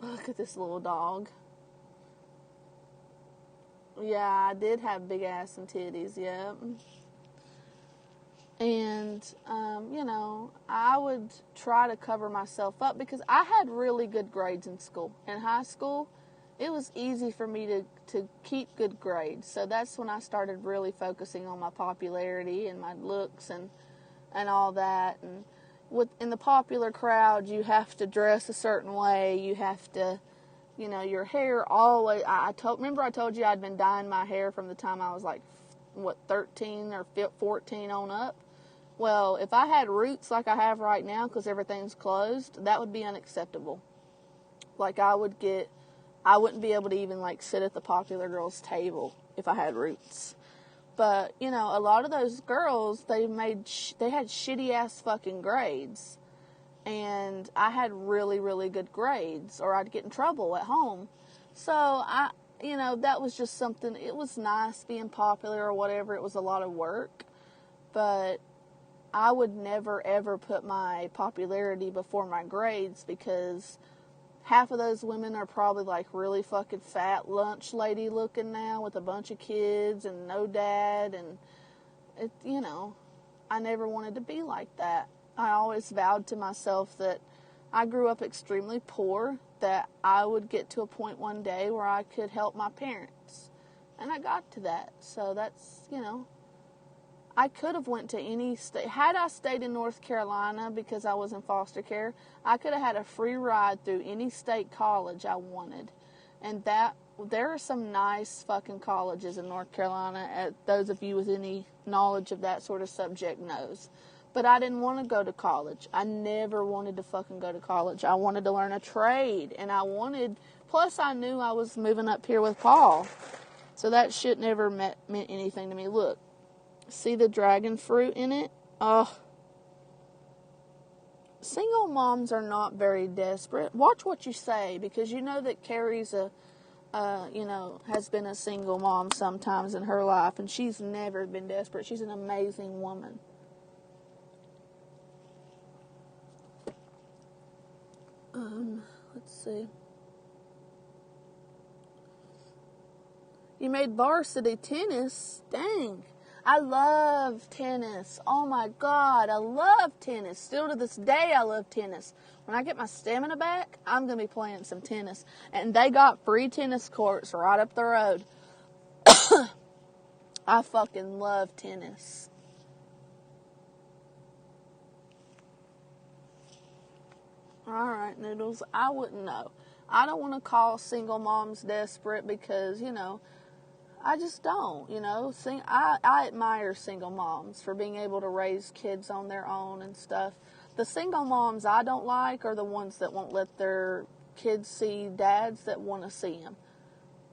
Look at this little dog. Yeah, I did have big ass and titties, yep. And, you know, I would try to cover myself up because I had really good grades in school. In high school, it was easy for me to keep good grades. So that's when I started really focusing on my popularity and my looks and all that. And in the popular crowd, you have to dress a certain way. You have to, you know, your hair always. Remember I told you I'd been dyeing my hair from the time I was like, 13 or 14 on up. Well, if I had roots like I have right now, because everything's closed, that would be unacceptable. Like, I wouldn't be able to even, like, sit at the popular girls' table if I had roots. But, you know, a lot of those girls, they had shitty-ass fucking grades. And I had really, really good grades, or I'd get in trouble at home. So, you know, that was just something, it was nice being popular or whatever. It was a lot of work. But I would never, ever put my popularity before my grades because half of those women are probably like really fucking fat lunch lady looking now with a bunch of kids and no dad. And, you know, I never wanted to be like that. I always vowed to myself that I grew up extremely poor, that I would get to a point one day where I could help my parents. And I got to that. So that's, you know, I could have went to any state. Had I stayed in North Carolina because I was in foster care, I could have had a free ride through any state college I wanted. And there are some nice fucking colleges in North Carolina, those of you with any knowledge of that sort of subject knows. But I didn't want to go to college. I never wanted to fucking go to college. I wanted to learn a trade. And plus I knew I was moving up here with Paul. So that shit never meant anything to me. Look. See the dragon fruit in it? Ugh. Single moms are not very desperate. Watch what you say, because you know that Carrie's has been a single mom sometimes in her life, and she's never been desperate. She's an amazing woman. Let's see. You made varsity tennis? Dang. I love tennis. Oh my God, I love tennis. Still to this day, I love tennis. When I get my stamina back, I'm going to be playing some tennis. And they got free tennis courts right up the road. I fucking love tennis. Alright, Noodles, I wouldn't know. I don't want to call single moms desperate because, you know, I just don't, you know. I admire single moms for being able to raise kids on their own and stuff. The single moms I don't like are the ones that won't let their kids see dads that want to see them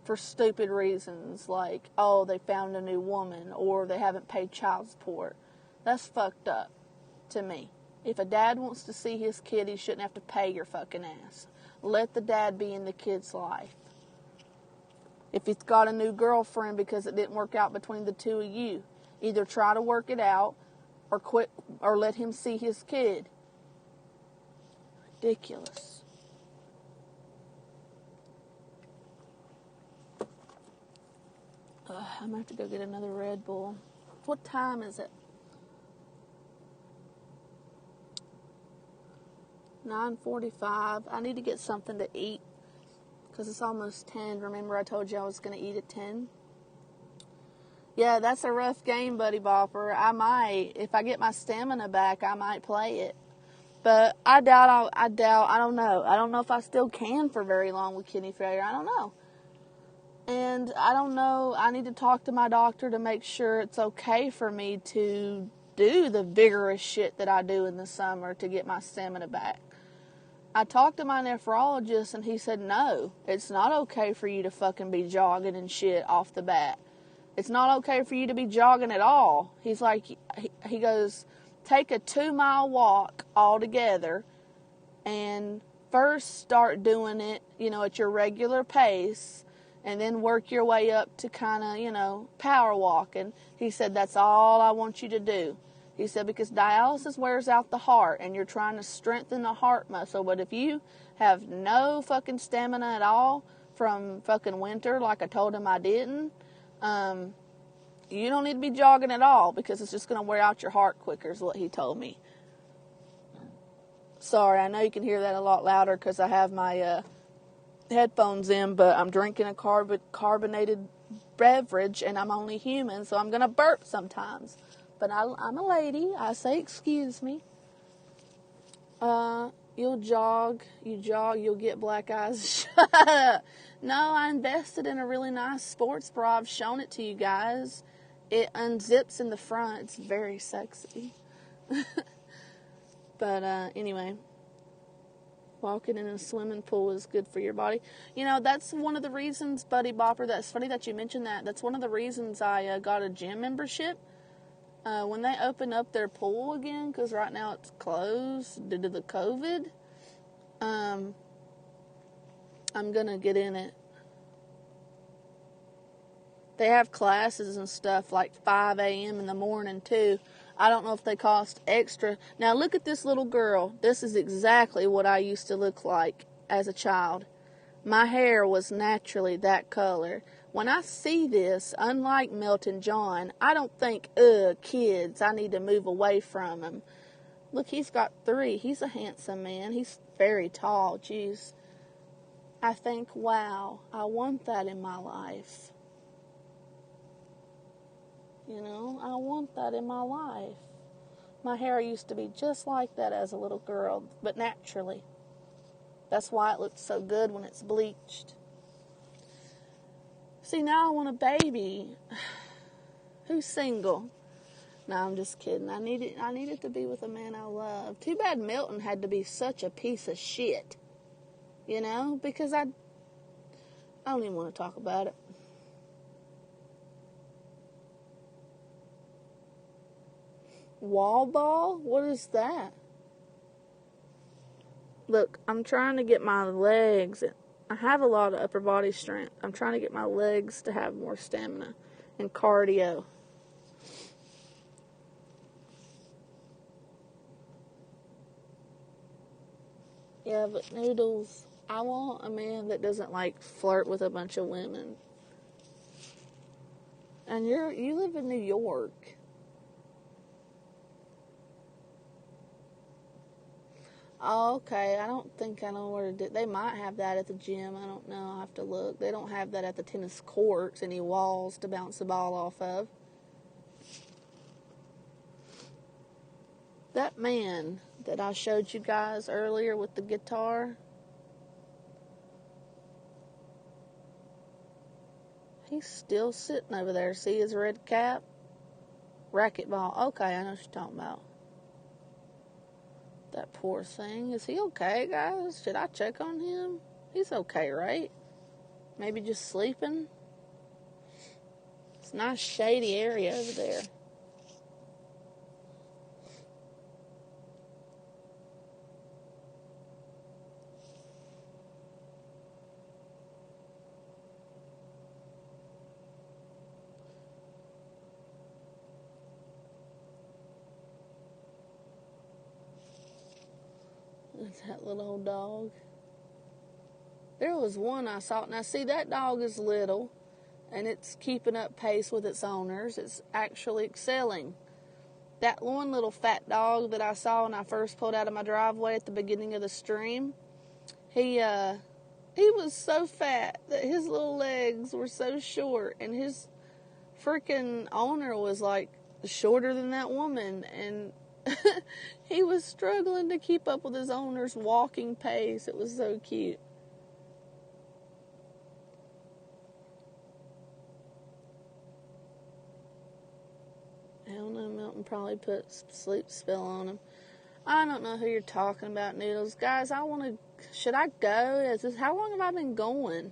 for stupid reasons, like, oh, they found a new woman or they haven't paid child support. That's fucked up to me. If a dad wants to see his kid, he shouldn't have to pay your fucking ass. Let the dad be in the kid's life. If he's got a new girlfriend because it didn't work out between the two of you, either try to work it out or quit or let him see his kid. Ridiculous. I'm going to have to go get another Red Bull. What time is it? 9:45. I need to get something to eat. Because it's almost 10. Remember I told you I was going to eat at 10? Yeah, that's a rough game, Buddy Bopper. I might. If I get my stamina back, I might play it. But I don't know. I don't know if I still can for very long with kidney failure. I don't know. And I don't know. I need to talk to my doctor to make sure it's okay for me to do the vigorous shit that I do in the summer to get my stamina back. I talked to my nephrologist, and he said, no, it's not okay for you to fucking be jogging and shit off the bat. It's not okay for you to be jogging at all. He's like, he goes, take a 2-mile walk altogether and first start doing it, at your regular pace, and then work your way up to kind of, power walking. He said, that's all I want you to do. He said, because dialysis wears out the heart, and you're trying to strengthen the heart muscle. But if you have no fucking stamina at all from fucking winter, like I told him I didn't, you don't need to be jogging at all, because it's just going to wear out your heart quicker, is what he told me. Sorry, I know you can hear that a lot louder because I have my headphones in, but I'm drinking a carbonated beverage, and I'm only human, so I'm going to burp sometimes. But I'm a lady. I say excuse me. You'll jog, you'll get black eyes. Shut up. No, I invested in a really nice sports bra. I've shown it to you guys. It unzips in the front. It's very sexy. But anyway, walking in a swimming pool is good for your body. That's one of the reasons, Buddy Bopper, that's funny that you mentioned that. That's one of the reasons I got a gym membership. When they open up their pool again, because right now it's closed due to the COVID, I'm going to get in it. They have classes and stuff like 5 a.m. in the morning, too. I don't know if they cost extra. Now, look at this little girl. This is exactly what I used to look like as a child. My hair was naturally that color. When I see this, unlike Milton John, I don't think, kids, I need to move away from him. Look, he's got 3. He's a handsome man. He's very tall. Jeez. I think, wow, I want that in my life. I want that in my life. My hair used to be just like that as a little girl, but naturally. That's why it looks so good when it's bleached. See, now I want a baby. Who's single? No, I'm just kidding. I needed to be with a man I love. Too bad Milton had to be such a piece of shit. Because I don't even want to talk about it. Wall ball? What is that? Look, I'm trying to get my legs. I have a lot of upper body strength. I'm trying to get my legs to have more stamina and cardio. Yeah, but Noodles, I want a man that doesn't flirt with a bunch of women. And you live in New York. Oh, okay. I don't think I know where to do. They might have that at the gym. I don't know. I'll have to look. They don't have that at the tennis courts, any walls to bounce the ball off of. That man that I showed you guys earlier with the guitar, he's still sitting over there. See his red cap? Racquetball. Okay, I know what you're talking about. That poor thing. Is he okay, guys? Should I check on him? He's okay, right? Maybe just sleeping? It's a nice shady area over there. That little old dog. There was one I saw. Now, see, that dog is little, and it's keeping up pace with its owners. It's actually excelling. That one little fat dog that I saw when I first pulled out of my driveway at the beginning of the stream, he was so fat that his little legs were so short, and his freaking owner was, shorter than that woman, and he was struggling to keep up with his owner's walking pace. It was so cute. I don't know, Milton probably put sleep spell on him. I don't know who you're talking about, Noodles. Guys, should I go? How long have I been going?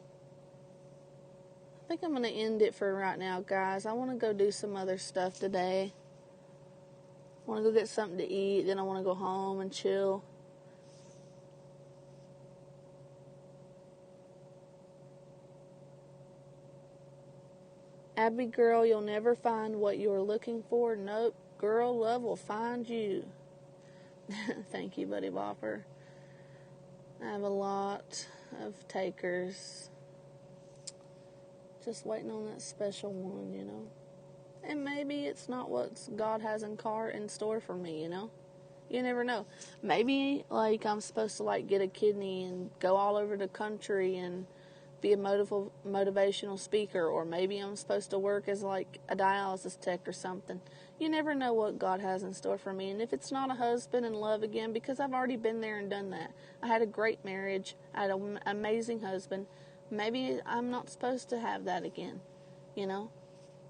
I think I'm going to end it for right now, guys. I want to go do some other stuff today. I want to go get something to eat, then I want to go home and chill. Abby girl, you'll never find what you're looking for. Nope. Girl, love will find you. Thank you, Buddy Bopper. I have a lot of takers. Just waiting on that special one, you know. And maybe it's not what God has in store for me, you know. You never know. Maybe, like, I'm supposed to, like, get a kidney and go all over the country and be a motivational speaker. Or maybe I'm supposed to work as, like, a dialysis tech or something. You never know what God has in store for me. And if it's not a husband and love again, because I've already been there and done that. I had a great marriage. I had an amazing husband. Maybe I'm not supposed to have that again, you know.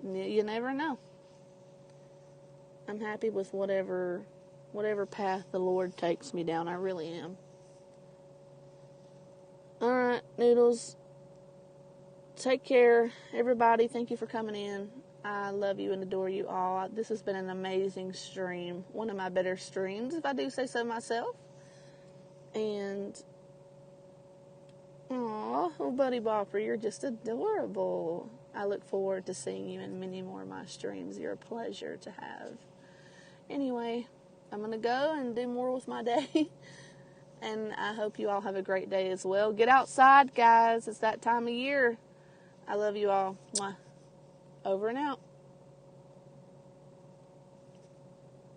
You never know. I'm happy with whatever path the Lord takes me down. I really am. Alright, Noodles. Take care, everybody. Thank you for coming in. I love you and adore you all. This has been an amazing stream. One of my better streams, if I do say so myself. And, aw, oh, Buddy Bopper, you're just adorable. I look forward to seeing you in many more of my streams. You're a pleasure to have. Anyway, I'm going to go and do more with my day. And I hope you all have a great day as well. Get outside, guys. It's that time of year. I love you all. Mwah. Over and out.